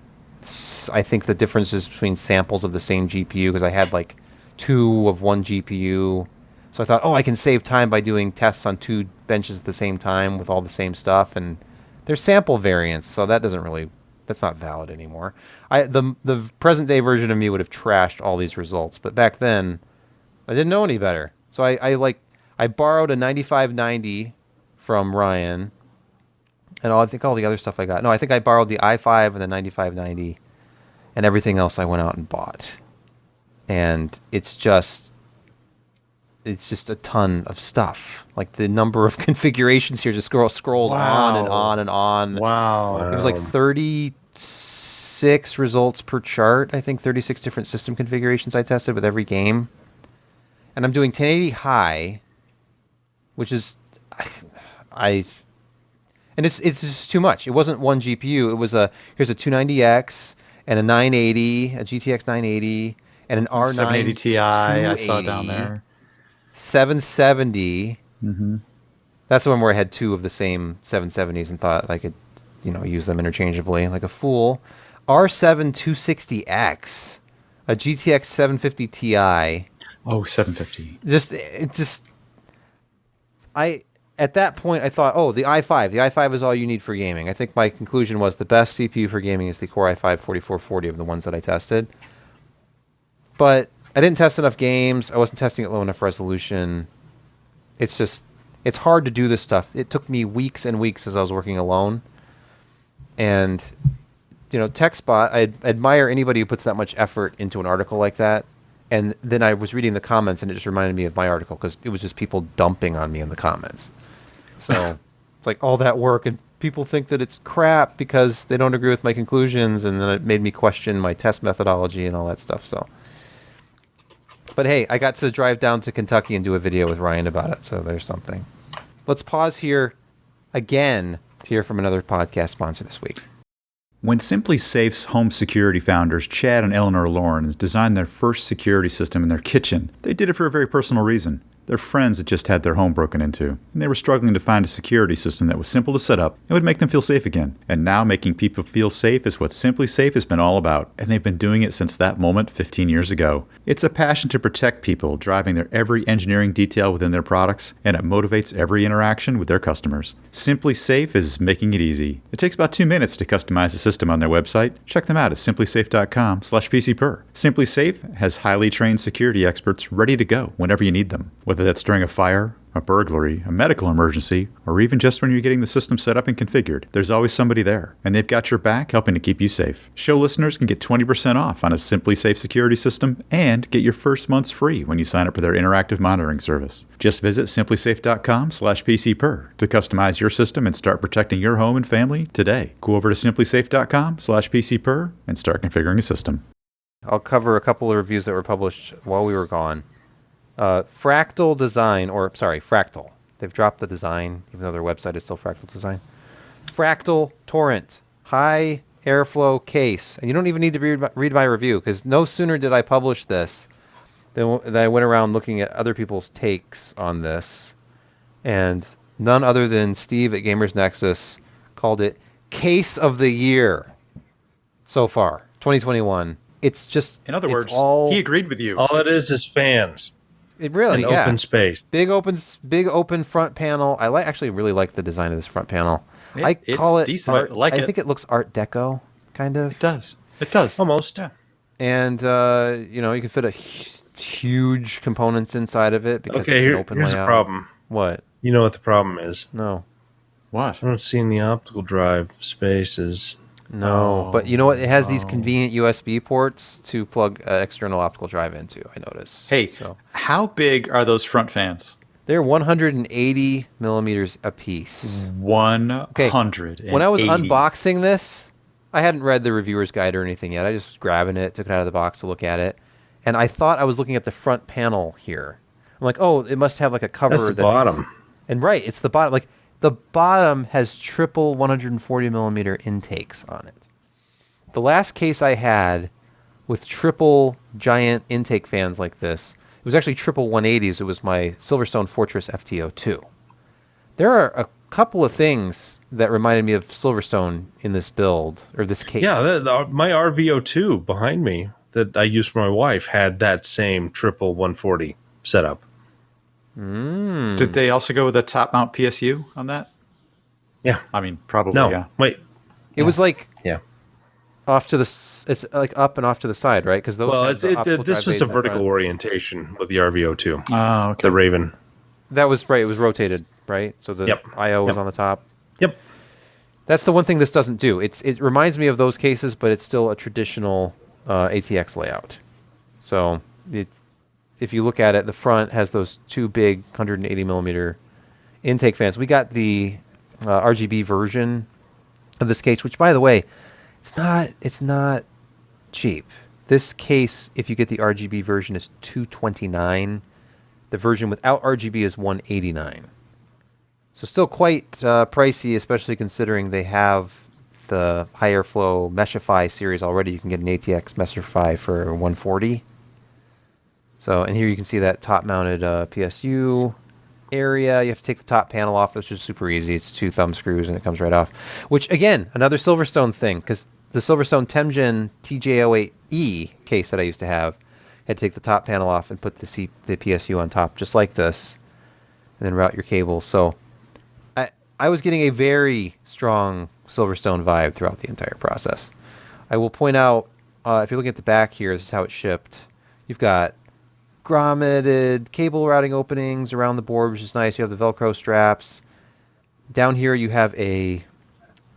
I think, the differences between samples of the same GPU, because I had like 2 of one GPU. So I thought, I can save time by doing tests on 2 benches at the same time with all the same stuff, and there's sample variance, so that's not valid anymore. The present day version of me would have trashed all these results, but back then I didn't know any better. So I borrowed a 9590 from Ryan, and I think all the other stuff I got. No, I think I borrowed the i5 and the 9590, and everything else I went out and bought. And it's it's just a ton of stuff. Like the number of configurations here just scrolls on and on and on. Wow. It was like 36 results per chart. I think 36 different system configurations I tested with every game. And I'm doing 1080 high, which is and it's just too much. It wasn't one GPU. It was here's a 290X and a 980, a GTX 980, and an R9 780 Ti. I saw down there. 770. Mm-hmm. That's the one where I had two of the same 770s and thought I could, use them interchangeably like a fool. R7 260X, a GTX 750 Ti. Oh, 750. At that point, I thought, the i5. The i5 is all you need for gaming. I think my conclusion was the best CPU for gaming is the Core i5-4440 of the ones that I tested. But I didn't test enough games. I wasn't testing at low enough resolution. It's hard to do this stuff. It took me weeks and weeks as I was working alone. And, TechSpot, I admire anybody who puts that much effort into an article like that. And then I was reading the comments, and it just reminded me of my article because it was just people dumping on me in the comments. So it's like all that work, and people think that it's crap because they don't agree with my conclusions, and then it made me question my test methodology and all that stuff. So, but hey, I got to drive down to Kentucky and do a video with Ryan about it, so there's something. Let's pause here again to hear from another podcast sponsor this week. When SimpliSafe's home security founders, Chad and Eleanor Lawrence, designed their first security system in their kitchen, they did it for a very personal reason. Their friends had just had their home broken into, and they were struggling to find a security system that was simple to set up and would make them feel safe again. And now making people feel safe is what SimpliSafe has been all about, and they've been doing it since that moment 15 years ago. It's a passion to protect people, driving their every engineering detail within their products, and it motivates every interaction with their customers. SimpliSafe is making it easy. It takes about 2 minutes to customize the system on their website. Check them out at simplisafe.com/PCPer. SimpliSafe has highly trained security experts ready to go whenever you need them. Whether that's during a fire, a burglary, a medical emergency, or even just when you're getting the system set up and configured, there's always somebody there, and they've got your back helping to keep you safe. Show listeners can get 20% off on a SimpliSafe security system and get your first month's free when you sign up for their interactive monitoring service. Just visit simplisafe.com/PCPer to customize your system and start protecting your home and family today. Go over to simplisafe.com/PCPer and start configuring a system. I'll cover a couple of reviews that were published while we were gone. Fractal Design, Fractal. They've dropped the design, even though their website is still Fractal Design. Fractal Torrent, high airflow case. And you don't even need to read my review, because no sooner did I publish this than I went around looking at other people's takes on this. And none other than Steve at Gamers Nexus called it Case of the Year so far, 2021. It's just... In other words, he agreed with you. All it is fans. It really, an open space. Big open front panel. I actually really like the design of this front panel. It's decent. I think it looks Art Deco, kind of. It does. Almost. Yeah. And you can fit a huge components inside of it because it's an open here's layout. a problem. What? You know what the problem is? No. What? I don't see any optical drive spaces. No, but you know what? It has these convenient USB ports to plug an external optical drive into, I noticed. Hey, how big are those front fans? They're 180 millimeters apiece. 180. When I was unboxing this, I hadn't read the reviewer's guide or anything yet. I just was grabbing it, took it out of the box to look at it, and I thought I was looking at the front panel here. I'm like, it must have like a cover. That's the bottom. And right, it's the bottom. Like, the bottom has triple 140 millimeter intakes on it. The last case I had with triple giant intake fans like this, it was actually triple 180s. It was my Silverstone Fortress FTO2. There are a couple of things that reminded me of Silverstone in this build, or this case. Yeah, my RVO2 behind me that I used for my wife had that same triple 140 setup. Did they also go with a top mount PSU on that? Yeah. I mean, probably, no, yeah. Wait. It was like yeah, off to the it's like up and off to the side, right? Because those this was a vertical orientation with the RVO2. Oh, okay. The Raven. That was right. It was rotated, right? So the I/O was on the top. Yep. That's the one thing this doesn't do. It reminds me of those cases, but it's still a traditional ATX layout. So if you look at it, the front has those two big 180 millimeter intake fans. We got the RGB version of this case, which, by the way, it's not cheap. This case, if you get the RGB version, is $229. The version without RGB is $189. So still quite pricey, especially considering they have the high airflow Meshify series already. You can get an ATX Meshify for $140. So, and here you can see that top-mounted PSU area. You have to take the top panel off, which is super easy. It's 2 thumb screws, and it comes right off. Which, again, another Silverstone thing, because the Silverstone Temgen TJ08E case that I used to have had to take the top panel off and put the PSU on top, just like this, and then route your cables. So I was getting a very strong Silverstone vibe throughout the entire process. I will point out, if you're looking at the back here, this is how it shipped. You've got grommeted cable routing openings around the board, which is nice. You have the Velcro straps. Down here you have a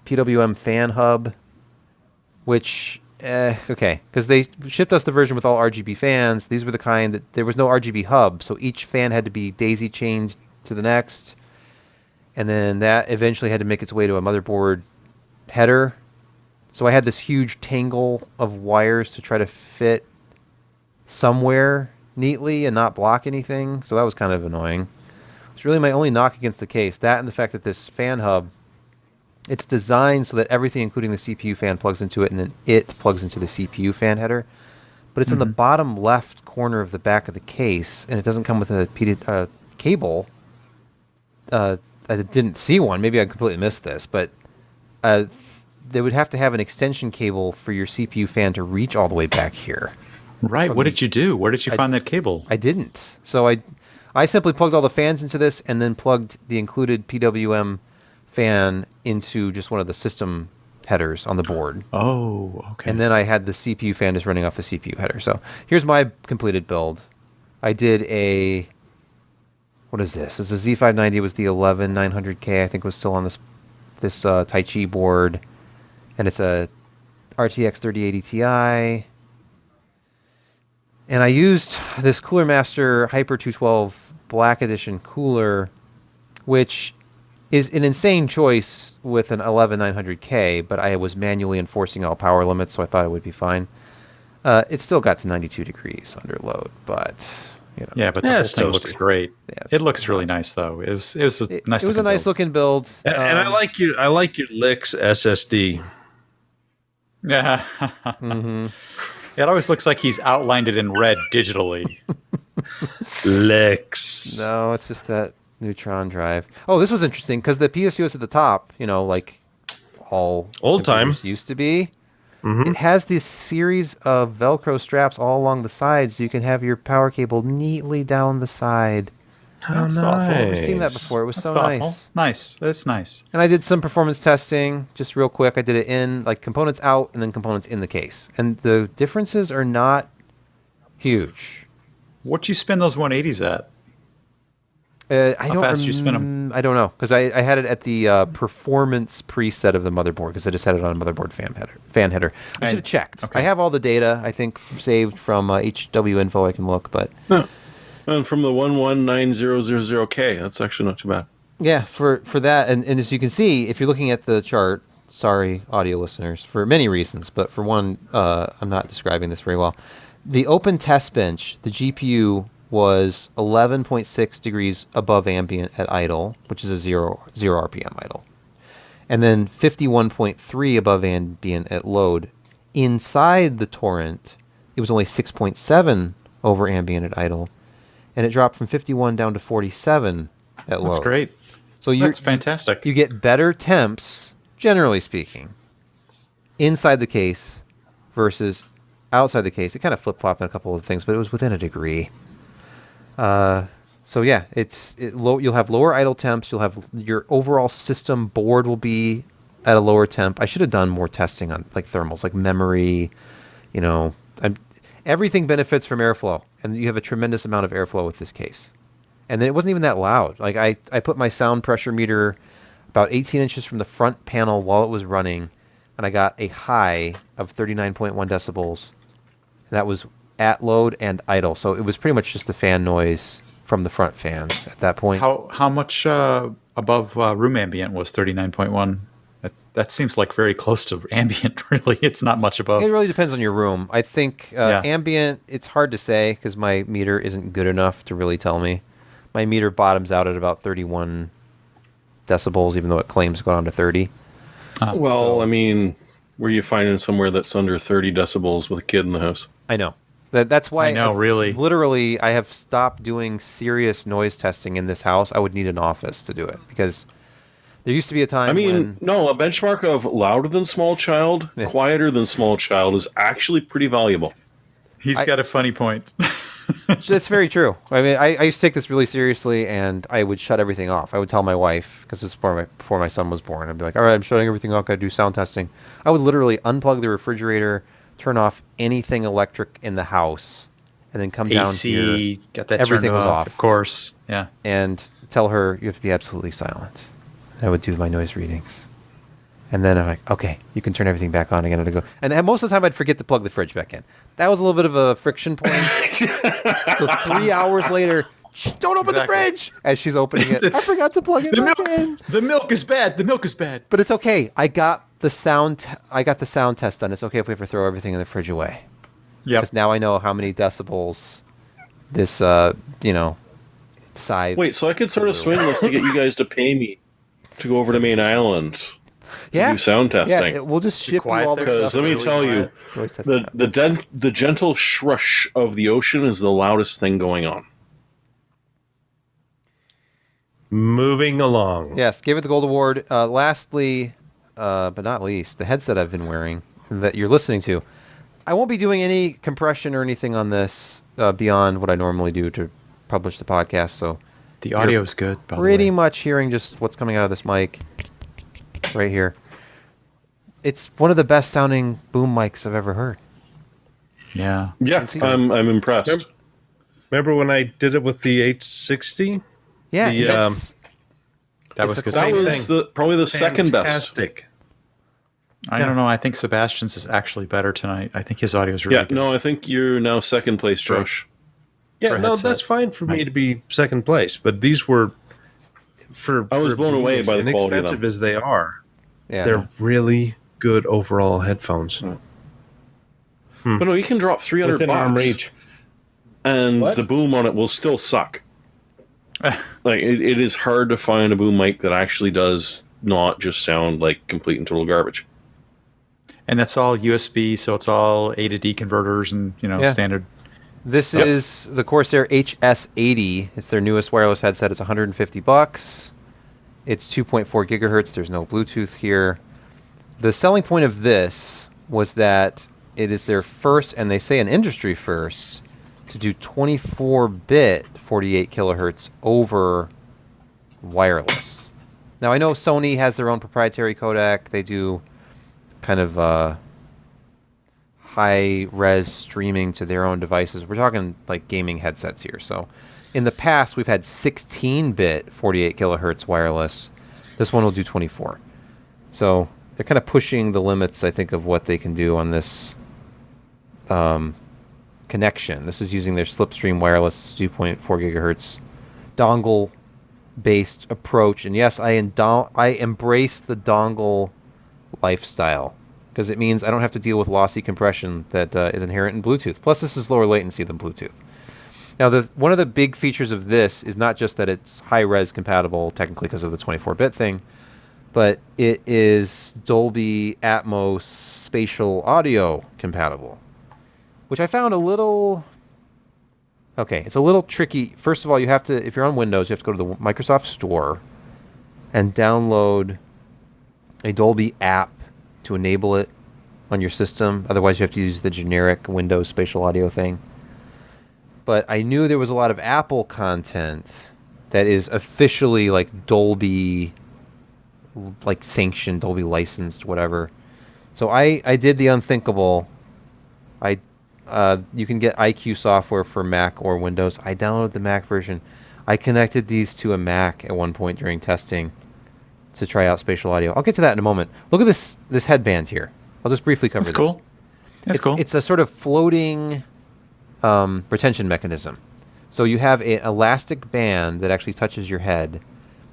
PWM fan hub, which, okay, because they shipped us the version with all RGB fans. These were the kind that there was no RGB hub, so each fan had to be daisy chained to the next. And then that eventually had to make its way to a motherboard header. So I had this huge tangle of wires to try to fit somewhere neatly and not block anything. So that was kind of annoying. It's really my only knock against the case. That and the fact that this fan hub, it's designed so that everything, including the CPU fan, plugs into it, and then it plugs into the CPU fan header. But it's in the bottom left corner of the back of the case, and it doesn't come with a cable. I didn't see one. Maybe I completely missed this, but they would have to have an extension cable for your CPU fan to reach all the way back here. Right. What did you do? Where did you find that cable? I didn't. So I simply plugged all the fans into this and then plugged the included PWM fan into just one of the system headers on the board. Oh, okay. And then I had the CPU fan just running off the CPU header. So here's my completed build. I did a... What is this? This is a Z590. It was the 11900K. I think was still on this Tai Chi board, and it's a RTX 3080 Ti. And I used this Cooler Master Hyper 212 Black Edition cooler, which is an insane choice with an 11900K, but I was manually enforcing all power limits, so I thought it would be fine. It still got to 92 degrees under load, but... You know. Yeah, but the whole thing looks great. Yeah, it looks really nice, though. It was a nice. It was a nice looking build, and I like your Lix SSD. Yeah, It always looks like he's outlined it in red digitally. Lix. No, it's just that neutron drive. Oh, this was interesting because the PSU is at the top. You know, like all old time used to be. It has this series of Velcro straps all along the sides, so you can have your power cable neatly down the side. That's thoughtful. I've seen that before. It was so nice. Nice. That's nice. And I did some performance testing, just real quick. I did it in, like, components out and then components in the case. And the differences are not huge. What'd you spin those 180s at? How fast you spin them? I don't know, because I had it at the performance preset of the motherboard, because I just had it on a motherboard fan header. I should have checked. Okay. I have all the data, I think, saved from HW Info. I can look, but... No. And from the 119000K, that's actually not too bad. Yeah, for that, and as you can see, if you're looking at the chart, sorry, audio listeners, for many reasons, but for one, I'm not describing this very well. The open test bench, the GPU... was 11.6 degrees above ambient at idle, which is a 0 RPM idle. And then 51.3 above ambient at load. Inside the torrent, it was only 6.7 over ambient at idle. And it dropped from 51 down to 47 at load. That's great. So that's fantastic. You get better temps, generally speaking, inside the case versus outside the case. It kind of flip-flopped in a couple of things, but it was within a degree. So yeah, you'll have lower idle temps. You'll have your overall system board will be at a lower temp. I should have done more testing on like thermals, like memory. You know, everything benefits from airflow, and you have a tremendous amount of airflow with this case. And then it wasn't even that loud. Like I put my sound pressure meter about 18 inches from the front panel while it was running, and I got a high of 39.1 decibels. And that was at load and idle. So it was pretty much just the fan noise from the front fans at that point. How much above room ambient was 39.1? That seems like very close to ambient, really. It's not much above. It really depends on your room. I think ambient, it's hard to say because my meter isn't good enough to really tell me. My meter bottoms out at about 31 decibels, even though it claims to go down to 30. I mean, were you finding somewhere that's under 30 decibels with a kid in the house? I know. That's why I know, really. Literally, I have stopped doing serious noise testing in this house. I would need an office to do it because there used to be a time when... no, a benchmark of louder than small child, quieter than small child is actually pretty valuable. He's got a funny point. That's very true. I mean, I used to take this really seriously, and I would shut everything off. I would tell my wife, because this was before my son was born, I'd be like, all right, I'm shutting everything off, got to do sound testing. I would literally unplug the refrigerator, turn off anything electric in the house, and then come down here. Got that everything was off. Of course, yeah. And tell her, you have to be absolutely silent. And I would do my noise readings. And then I'm like, okay, you can turn everything back on again. And I go. And most of the time, I'd forget to plug the fridge back in. That was a little bit of a friction point. So 3 hours later, don't open the fridge! As she's opening it, I forgot to plug it back in. The milk is bad. The milk is bad. But it's okay. I got the sound test done. It's okay if we ever throw everything in the fridge away. Yeah. Because now I know how many decibels this, side. Wait, so I could sort of swing this to get you guys to pay me to go over to Main Island to do sound testing. Yeah, we'll just ship you all the because stuff. let me tell you, the gentle shrush of the ocean is the loudest thing going on. Moving along. Yes, gave it the gold award. Lastly, but not least, the headset I've been wearing that you're listening to. I won't be doing any compression or anything on this beyond what I normally do to publish the podcast. So the audio is good. Pretty much hearing just what's coming out of this mic right here. It's one of the best sounding boom mics I've ever heard. Yeah. Yeah, I'm impressed. Remember when I did it with the 860? Yeah, that was good. That was probably the second best. Fantastic. I don't know. I think Sebastian's is actually better tonight. I think his audio is really good. No, I think you're now second place, Josh. Yeah, no, that's fine for me to be second place, but these were I was blown away by the quality of them. Inexpensive as they are. Yeah. They're really good overall headphones. But no, you can drop $300 within arm reach, and the boom on it will still suck. Like it is hard to find a boom mic that actually does not just sound like complete and total garbage. And that's all USB, so it's all A to D converters and standard. This is the Corsair HS80. It's their newest wireless headset. It's $150. It's 2.4 gigahertz. There's no Bluetooth here. The selling point of this was that it is their first, and they say an industry first, to do 24-bit 48 kilohertz over wireless. Now, I know Sony has their own proprietary codec. They do kind of high-res streaming to their own devices. We're talking like gaming headsets here. So in the past, we've had 16-bit 48 kilohertz wireless. This one will do 24. So they're kind of pushing the limits, I think, of what they can do on this connection. This is using their Slipstream wireless 2.4 gigahertz dongle-based approach. And yes, I embrace the dongle lifestyle because it means I don't have to deal with lossy compression that is inherent in Bluetooth. Plus, this is lower latency than Bluetooth. Now, one of the big features of this is not just that it's high-res compatible, technically because of the 24-bit thing, but it is Dolby Atmos spatial audio compatible, which I found a little... Okay, it's a little tricky. First of all, you have to, if you're on Windows, you have to go to the Microsoft Store and download a Dolby app to enable it on your system. Otherwise, you have to use the generic Windows spatial audio thing. But I knew there was a lot of Apple content that is officially like Dolby, like sanctioned, Dolby licensed, whatever. So I did the unthinkable. You can get IQ software for Mac or Windows. I downloaded the Mac version. I connected these to a Mac at one point during testing to try out spatial audio. I'll get to that in a moment. Look at this headband here. I'll just briefly cover this. That's cool. It's a sort of floating retention mechanism. So you have an elastic band that actually touches your head,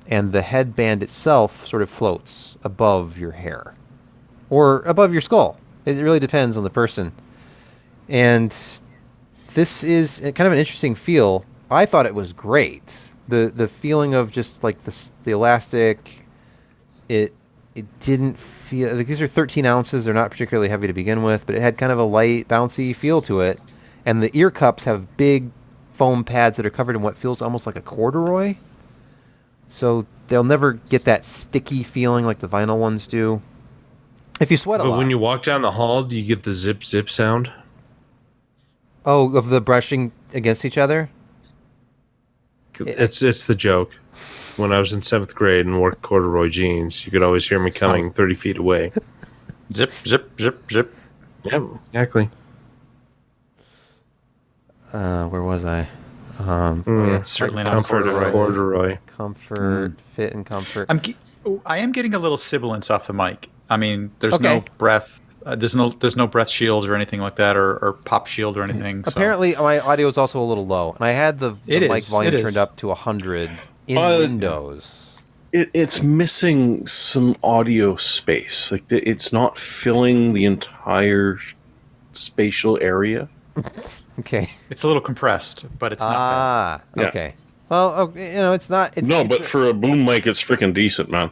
and the headband itself sort of floats above your hair or above your skull. It really depends on the person. And this is kind of an interesting feel. I thought it was great. The feeling of just like the elastic, it didn't feel like these are 13 ounces. They're not particularly heavy to begin with, but it had kind of a light, bouncy feel to it. And the ear cups have big foam pads that are covered in what feels almost like a corduroy. So they'll never get that sticky feeling like the vinyl ones do. If you sweat a lot. But when you walk down the hall, do you get the zip zip sound? Oh, of the brushing against each other? It's the joke. When I was in 7th grade and wore corduroy jeans, you could always hear me coming 30 feet away. Zip, zip, zip, zip. Yeah, exactly. Where was I? Certainly not Comfort of corduroy. Comfort, fit and comfort. I am getting a little sibilance off the mic. I mean, there's no breath. There's no breath shield or anything like that, or pop shield or anything. Apparently, my audio is also a little low, and I had the mic volume turned up to 100 in Windows. It's missing some audio space. Like it's not filling the entire spatial area. Okay. It's a little compressed, but it's not bad. Okay. Well, it's not. But for a boom mic, it's freaking decent, man.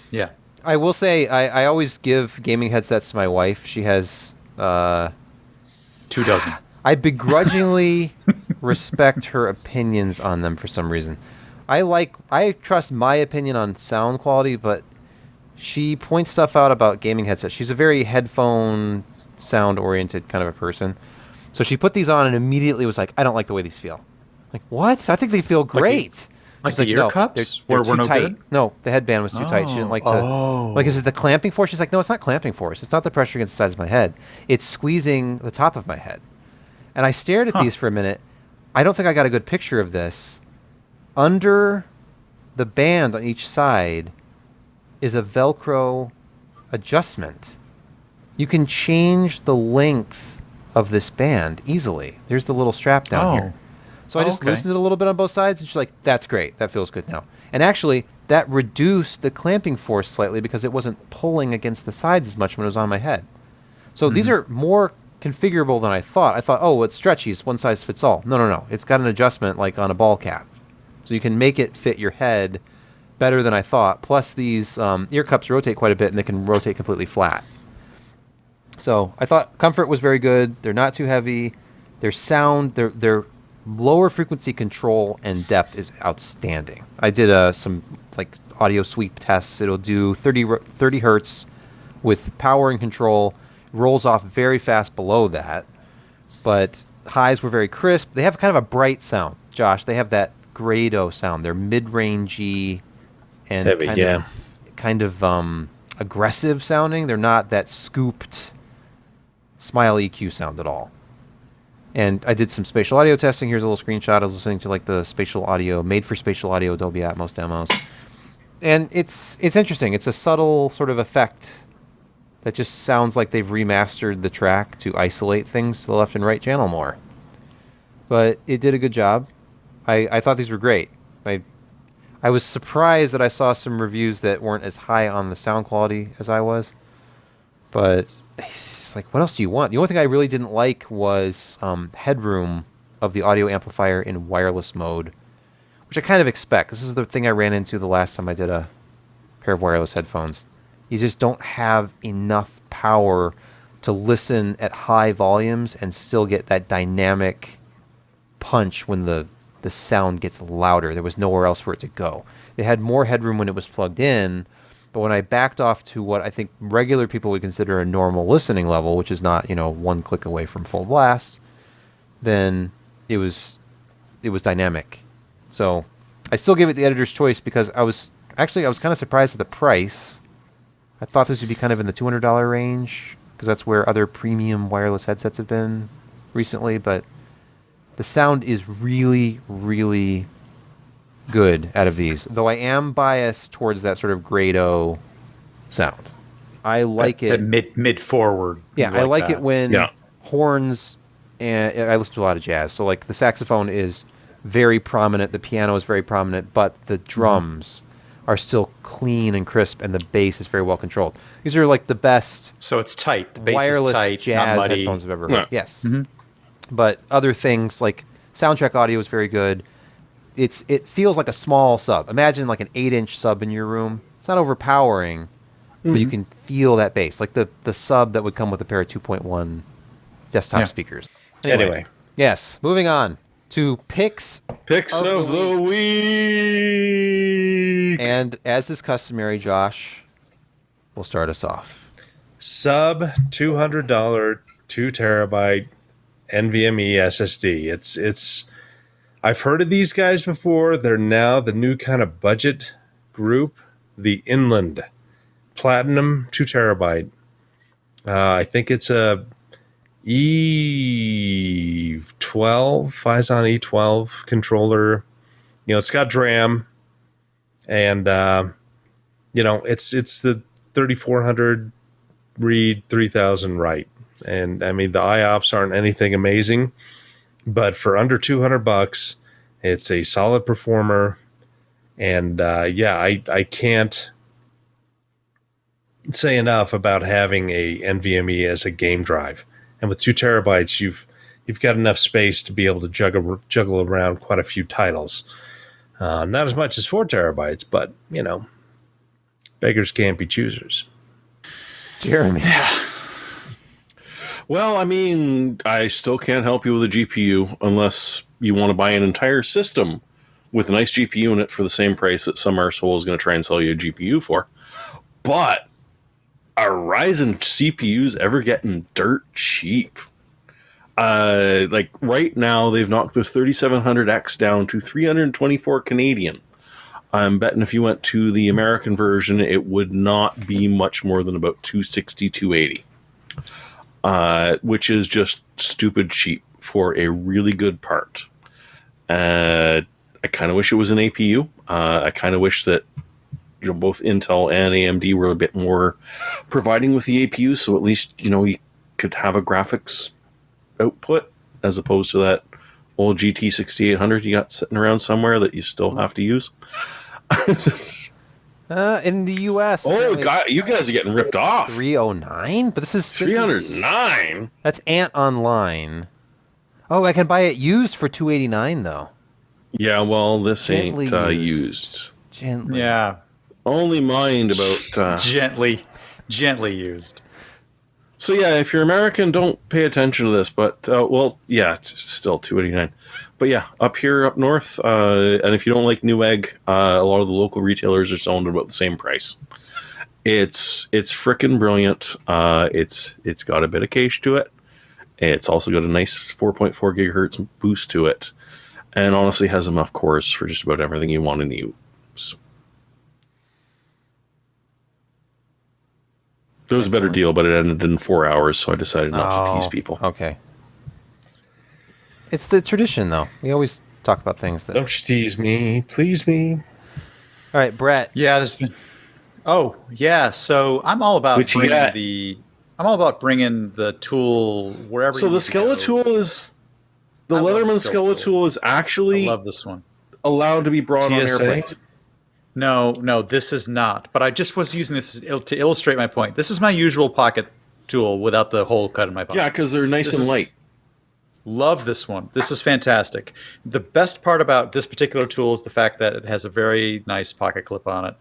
Yeah. I will say, I always give gaming headsets to my wife. She has 24. I begrudgingly respect her opinions on them for some reason. I trust my opinion on sound quality, but she points stuff out about gaming headsets. She's a very headphone sound-oriented kind of a person. So she put these on and immediately was like, I don't like the way these feel. Like, what? I think they feel great. Like the ear cups they're were too no tight. good? No, the headband was too tight. She didn't like is it the clamping force? She's like, no, it's not clamping force. It's not the pressure against the sides of my head. It's squeezing the top of my head. And I stared at these for a minute. I don't think I got a good picture of this. Under the band on each side is a Velcro adjustment. You can change the length of this band easily. There's the little strap down here. So I just loosened it a little bit on both sides, and she's like, that's great. That feels good now. And actually, that reduced the clamping force slightly because it wasn't pulling against the sides as much when it was on my head. So these are more configurable than I thought. I thought, it's stretchy. It's one size fits all. No. It's got an adjustment like on a ball cap. So you can make it fit your head better than I thought. Plus, these ear cups rotate quite a bit, and they can rotate completely flat. So I thought comfort was very good. They're not too heavy. Their sound, their lower frequency control and depth is outstanding. I did some like audio sweep tests. It'll do 30 hertz with power and control. Rolls off very fast below that, but highs were very crisp. They have kind of a bright sound, Josh. They have that grado sound. They're mid-rangey and heavy, kind of aggressive sounding. They're not that scooped Smile EQ sound at all. And I did some spatial audio testing. Here's a little screenshot. I was listening to like the spatial audio, made for spatial audio Dolby Atmos demos. And it's interesting. It's a subtle sort of effect that just sounds like they've remastered the track to isolate things to the left and right channel more. But it did a good job. I thought these were great. I was surprised that I saw some reviews that weren't as high on the sound quality as I was. But it's like, what else do you want? The only thing I really didn't like was headroom of the audio amplifier in wireless mode, which I kind of expect. This is the thing I ran into the last time I did a pair of wireless headphones. You just don't have enough power to listen at high volumes and still get that dynamic punch when the sound gets louder. There was nowhere else for it to go. They had more headroom when it was plugged in, but when I backed off to what I think regular people would consider a normal listening level, which is not, one click away from full blast, then it was dynamic. So I still give it the editor's choice because I was kind of surprised at the price. I thought this would be kind of in the $200 range because that's where other premium wireless headsets have been recently, but the sound is really, really good out of these, though I am biased towards that sort of grado sound. I like it. Mid forward. Yeah, I like it when horns and I listen to a lot of jazz. So like the saxophone is very prominent, the piano is very prominent, but the drums are still clean and crisp, and the bass is very well controlled. These are like the best. So it's tight. The bass wireless is tight, jazz not muddy. headphones I've ever Yeah. heard. Yes, but other things like soundtrack audio is very good. It feels like a small sub. Imagine like an 8-inch sub in your room. It's not overpowering, but you can feel that bass, like the sub that would come with a pair of 2.1 desktop speakers. Anyway. Yes. Moving on to picks. Picks of the week. And as is customary, Josh will start us off. Sub $200 2 terabyte NVMe SSD. It's I've heard of these guys before. They're now the new kind of budget group, the Inland Platinum 2 terabyte. I think it's a E12 Phison E12 controller. It's got DRAM, and it's the 3400 read, 3000 write. And I mean, the IOPS aren't anything amazing, but for under $200, it's a solid performer. And I can't say enough about having a NVMe as a game drive. And with 2 terabytes, you've got enough space to be able to juggle around quite a few titles. Not as much as 4 terabytes, but beggars can't be choosers. Jeremy. Well, I mean, I still can't help you with a GPU unless you want to buy an entire system with a nice GPU in it for the same price that some arsehole is going to try and sell you a GPU for. But are Ryzen CPUs ever getting dirt cheap? Like right now, they've knocked the 3700X down to 324 Canadian. I'm betting if you went to the American version, it would not be much more than about 260, 280. Which is just stupid cheap for a really good part. I kind of wish it was an APU. I kind of wish that both Intel and AMD were a bit more providing with the APU, so at least you could have a graphics output as opposed to that old GT 6800 you got sitting around somewhere that you still have to use. In the U.S. Oh, God, you guys are getting ripped off. 309, but this is 309. That's Ant Online. Oh, I can buy it used for 289 though. Yeah, well, this Gently ain't used. Gently. Yeah. Only mind about Gently used. So yeah, if you're American, don't pay attention to this. But it's still 289. But yeah, up here, up north, and if you don't like Newegg, a lot of the local retailers are selling it about the same price. It's frickin' brilliant. It's got a bit of cache to it. It's also got a nice 4.4 gigahertz boost to it, and honestly has enough cores for just about everything you want to use. There was a better deal, but it ended in 4 hours, so I decided not to tease people. Okay. It's the tradition, though. We always talk about things that. Don't you tease me, please me. All right, Brett. Yeah, there's been. Oh yeah, so I'm all about I'm all about bringing the tool wherever. So the Skeletool is the Leatherman Skeletool is actually I love this one. allowed to be brought TSA? on airplanes. No, this is not. But I just was using this to illustrate my point. This is my usual pocket tool without the hole cut in my pocket. Yeah, because they're nice and light. Love this one. This is fantastic. The best part about this particular tool is the fact that it has a very nice pocket clip on it,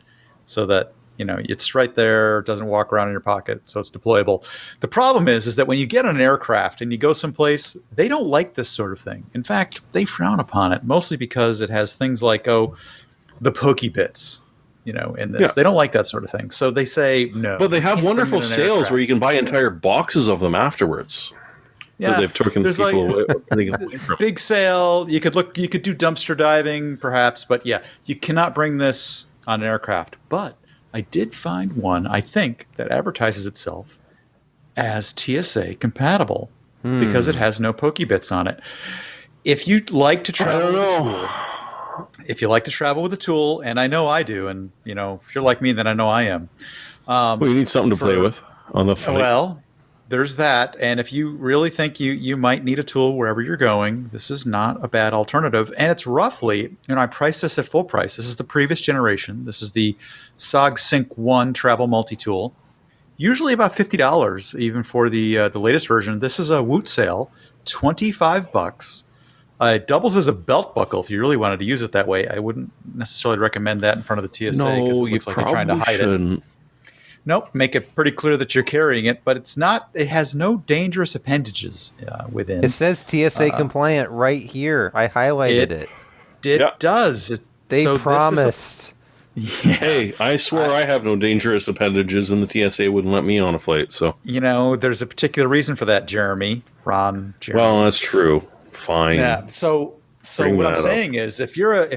so that it's right there, doesn't walk around in your pocket, so it's deployable. The problem is that when you get on an aircraft and you go someplace, they don't like this sort of thing. In fact, they frown upon it, mostly because it has things like the pokey bits, in this. Yeah. They don't like that sort of thing, so they say no. But they have wonderful sales where you can buy entire boxes of them afterwards. Yeah, they've taken people away from. Big sale. You could do dumpster diving, perhaps, but yeah, you cannot bring this on an aircraft. But I did find one, I think, that advertises itself as TSA compatible because it has no pokey bits on it. If you like to travel with a tool, and I know I do, and if you're like me, then I know I am. Well, you need something to play with on the flight. Well, there's that. And if you really think you might need a tool wherever you're going, this is not a bad alternative. And it's roughly, I priced this at full price. This is the previous generation. This is the SOG Sync 1 travel multi-tool. Usually about $50, even for the latest version. This is a Woot sale, $25. It doubles as a belt buckle if you really wanted to use it that way. I wouldn't necessarily recommend that in front of the TSA because it looks like you're trying to hide it. Nope, make it pretty clear that you're carrying it, but it's not. It has no dangerous appendages within. It says TSA compliant right here. I highlighted it. It does. They promised. Hey, I swear I have no dangerous appendages, and the TSA wouldn't let me on a flight. So there's a particular reason for that, Jeremy. Well, that's true. Fine. Yeah. So what I'm saying is, if you're a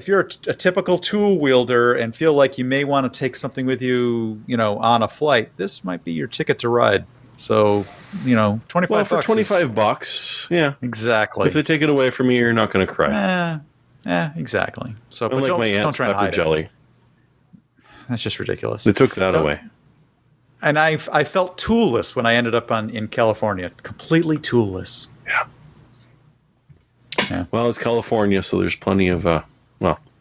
typical tool wielder and feel like you may want to take something with you, on a flight, this might be your ticket to ride. So, $25. Well, for $25, yeah, exactly. If they take it away from you, you're not going to cry. Exactly. So, but like my aunt's pepper jelly. That's just ridiculous. They took that away. And I felt toolless when I ended up in California. Completely toolless. Yeah. Well, it's California, so there's plenty of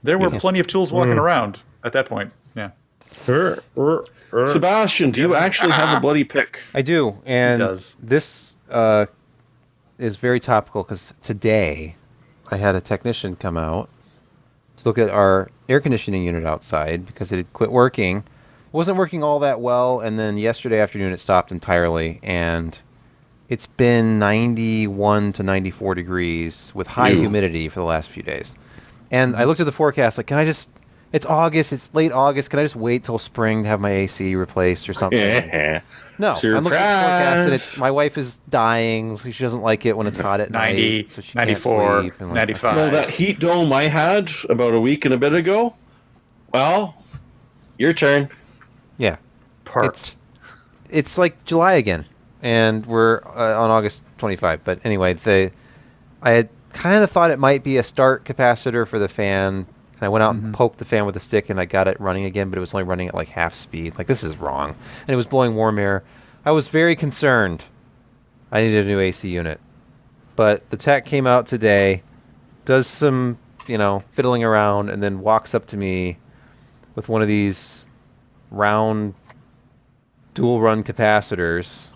there were plenty of tools walking around at that point. Yeah. Sebastian, do you actually have a bloody pick? I do, and this is very topical because today I had a technician come out to look at our air conditioning unit outside because it had quit working. It wasn't working all that well, and then yesterday afternoon it stopped entirely, and it's been 91 to 94 degrees with high humidity for the last few days. And I looked at the forecast, like, it's August, it's late August, can I just wait till spring to have my AC replaced or something? Yeah. No, Surprise. I'm looking at the forecast, and my wife is dying. She doesn't like it when it's hot at 90, night, so she 94, can't sleep. And 95. No, that heat dome I had about a week and a bit ago, well, your turn. Yeah. Parts. It's like July again. And we're on August 25. But anyway, I had kind of thought it might be a start capacitor for the fan. And I went out and poked the fan with a stick, and I got it running again, but it was only running at like half speed. Like, this is wrong. And it was blowing warm air. I was very concerned. I needed a new AC unit. But the tech came out today, does some, fiddling around, and then walks up to me with one of these round dual-run capacitors.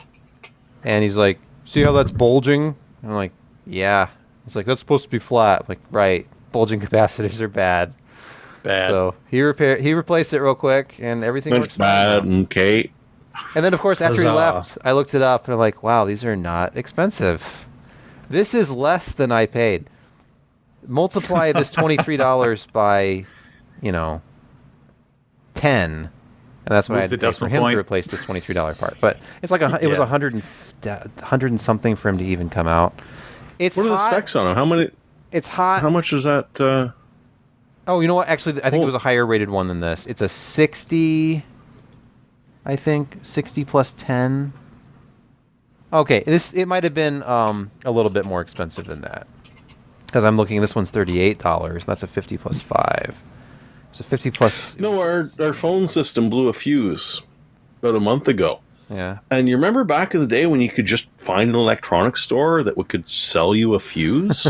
And he's like, see how that's bulging? And I'm like, yeah. He's like, that's supposed to be flat. I'm like, right. Bulging capacitors are bad. So he replaced it real quick, and everything works bad. And Kate. And then, of course, after he left, I looked it up, and I'm like, wow, these are not expensive. This is less than I paid. Multiply this $23 by, 10. And that's what I had to pay for him to replace this $23 part. But it's like it was 100 and something for him to even come out. It's what are the specs on him? How many? It's hot. How much is that? Oh, you know what? Actually, I think it was a higher rated one than this. It's a 60. I think 60 plus 10. Okay, it might have been a little bit more expensive than that. Because I'm looking, this one's $38. That's a 50 plus 5. So 50 plus... No, our phone system blew a fuse about a month ago. Yeah. And you remember back in the day when you could just find an electronics store that could sell you a fuse?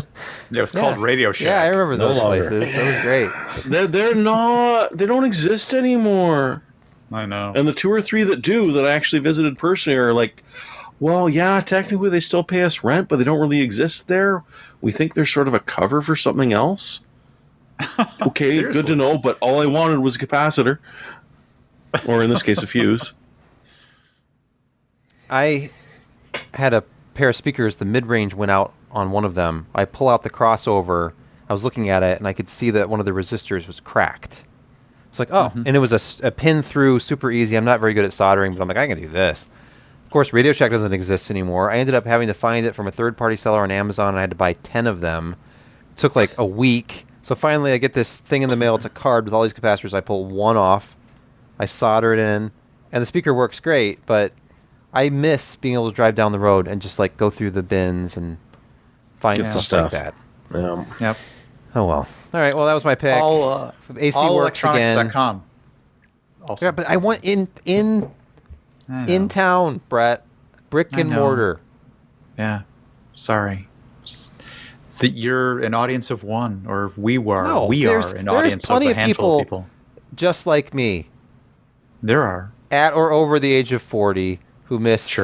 It was called Radio Shack. Yeah, I remember those places. That was great. They're not... They don't exist anymore. I know. And the 2 or 3 that do, that I actually visited personally, are like, well, yeah, technically they still pay us rent, but they don't really exist there. We think they're sort of a cover for something else. Okay, good to know, but all I wanted was a capacitor. Or in this case, a fuse. I had a pair of speakers, the mid-range went out on one of them. I pull out the crossover, I was looking at it, and I could see that one of the resistors was cracked. It's like, oh, and it was a pin through, super easy. I'm not very good at soldering, but I'm like, I can do this. Of course, Radio Shack doesn't exist anymore. I ended up having to find it from a third-party seller on Amazon, and I had to buy 10 of them. It took like a week. So finally, I get this thing in the mail. It's a card with all these capacitors. I pull one off. I solder it in, and the speaker works great, but I miss being able to drive down the road and just like go through the bins and find stuff like that. Yeah. Yep. Oh, well. All right, well, that was my pick. AC works again. Allelectronics.com. Yeah, but I want in town, Brett. Brick and mortar. Yeah. Sorry. That you're an audience of one, or we are an audience of a handful of people. Just like me. There are. At or over the age of 40 who miss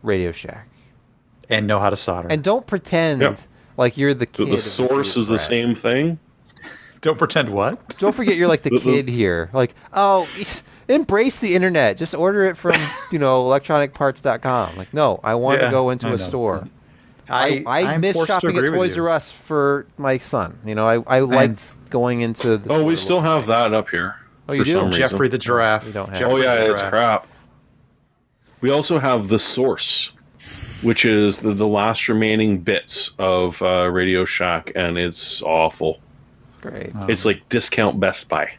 Radio Shack. And know how to solder. And don't pretend like you're the kid. The source is the same thing? Don't pretend what? Don't forget you're like the kid here. Like, embrace the internet. Just order it from, electronicparts.com. Like, no, I want to go into a store. I miss shopping at Toys R Us for my son. I liked going into the store. We still have that up here. Oh, you do? Jeffrey the Giraffe. We don't have it's crap. We also have The Source, which is the last remaining bits of Radio Shack, and it's awful. Great. It's like discount Best Buy.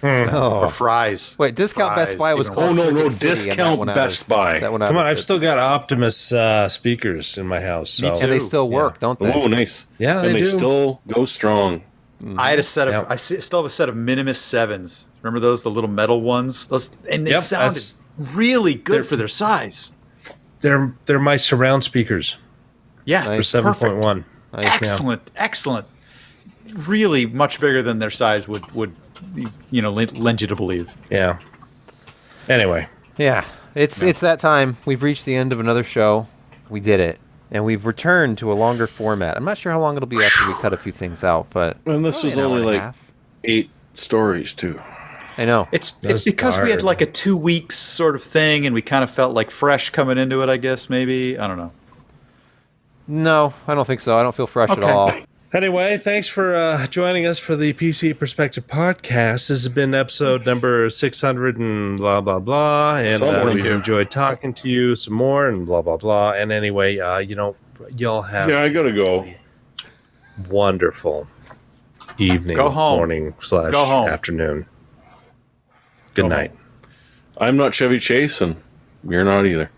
Or Fry's. Wait, discount Best Buy was called discount Best Buy. Come on, I've still got Optimus speakers in my house. So. And they still work, don't they? Oh, nice. Yeah, and they do. Still go strong. I had a set of. I still have a set of Minimus 7s. Remember those, the little metal ones? Those, and they sounded really good for their size. They're my surround speakers. Yeah, for 7.1. Excellent. Really much bigger than their size would lend you to believe. Yeah. Anyway. Yeah, it's that time. We've reached the end of another show. We did it. And we've returned to a longer format. I'm not sure how long it'll be after we cut a few things out, but... And this was only like 8 stories, too. I know. It's because we had like a 2 weeks sort of thing, and we kind of felt like fresh coming into it, I guess, maybe. I don't know. No, I don't think so. I don't feel fresh at all. Anyway, thanks for joining us for the PC Perspective podcast. This has been episode number 600 and blah, blah, blah. And we've enjoyed talking to you some more and blah, blah, blah. And anyway, y'all have I got to go. Wonderful evening, morning / afternoon. Good night. I'm not Chevy Chase, and you're not either.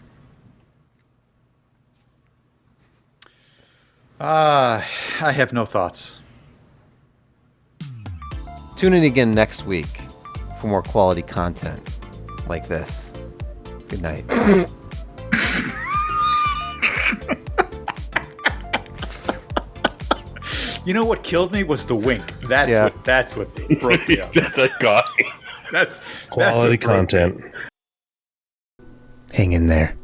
I have no thoughts. Tune in again next week for more quality content like this. Good night. You know what killed me was the wink. That's what broke me up. That guy. That's quality content. Hang in there.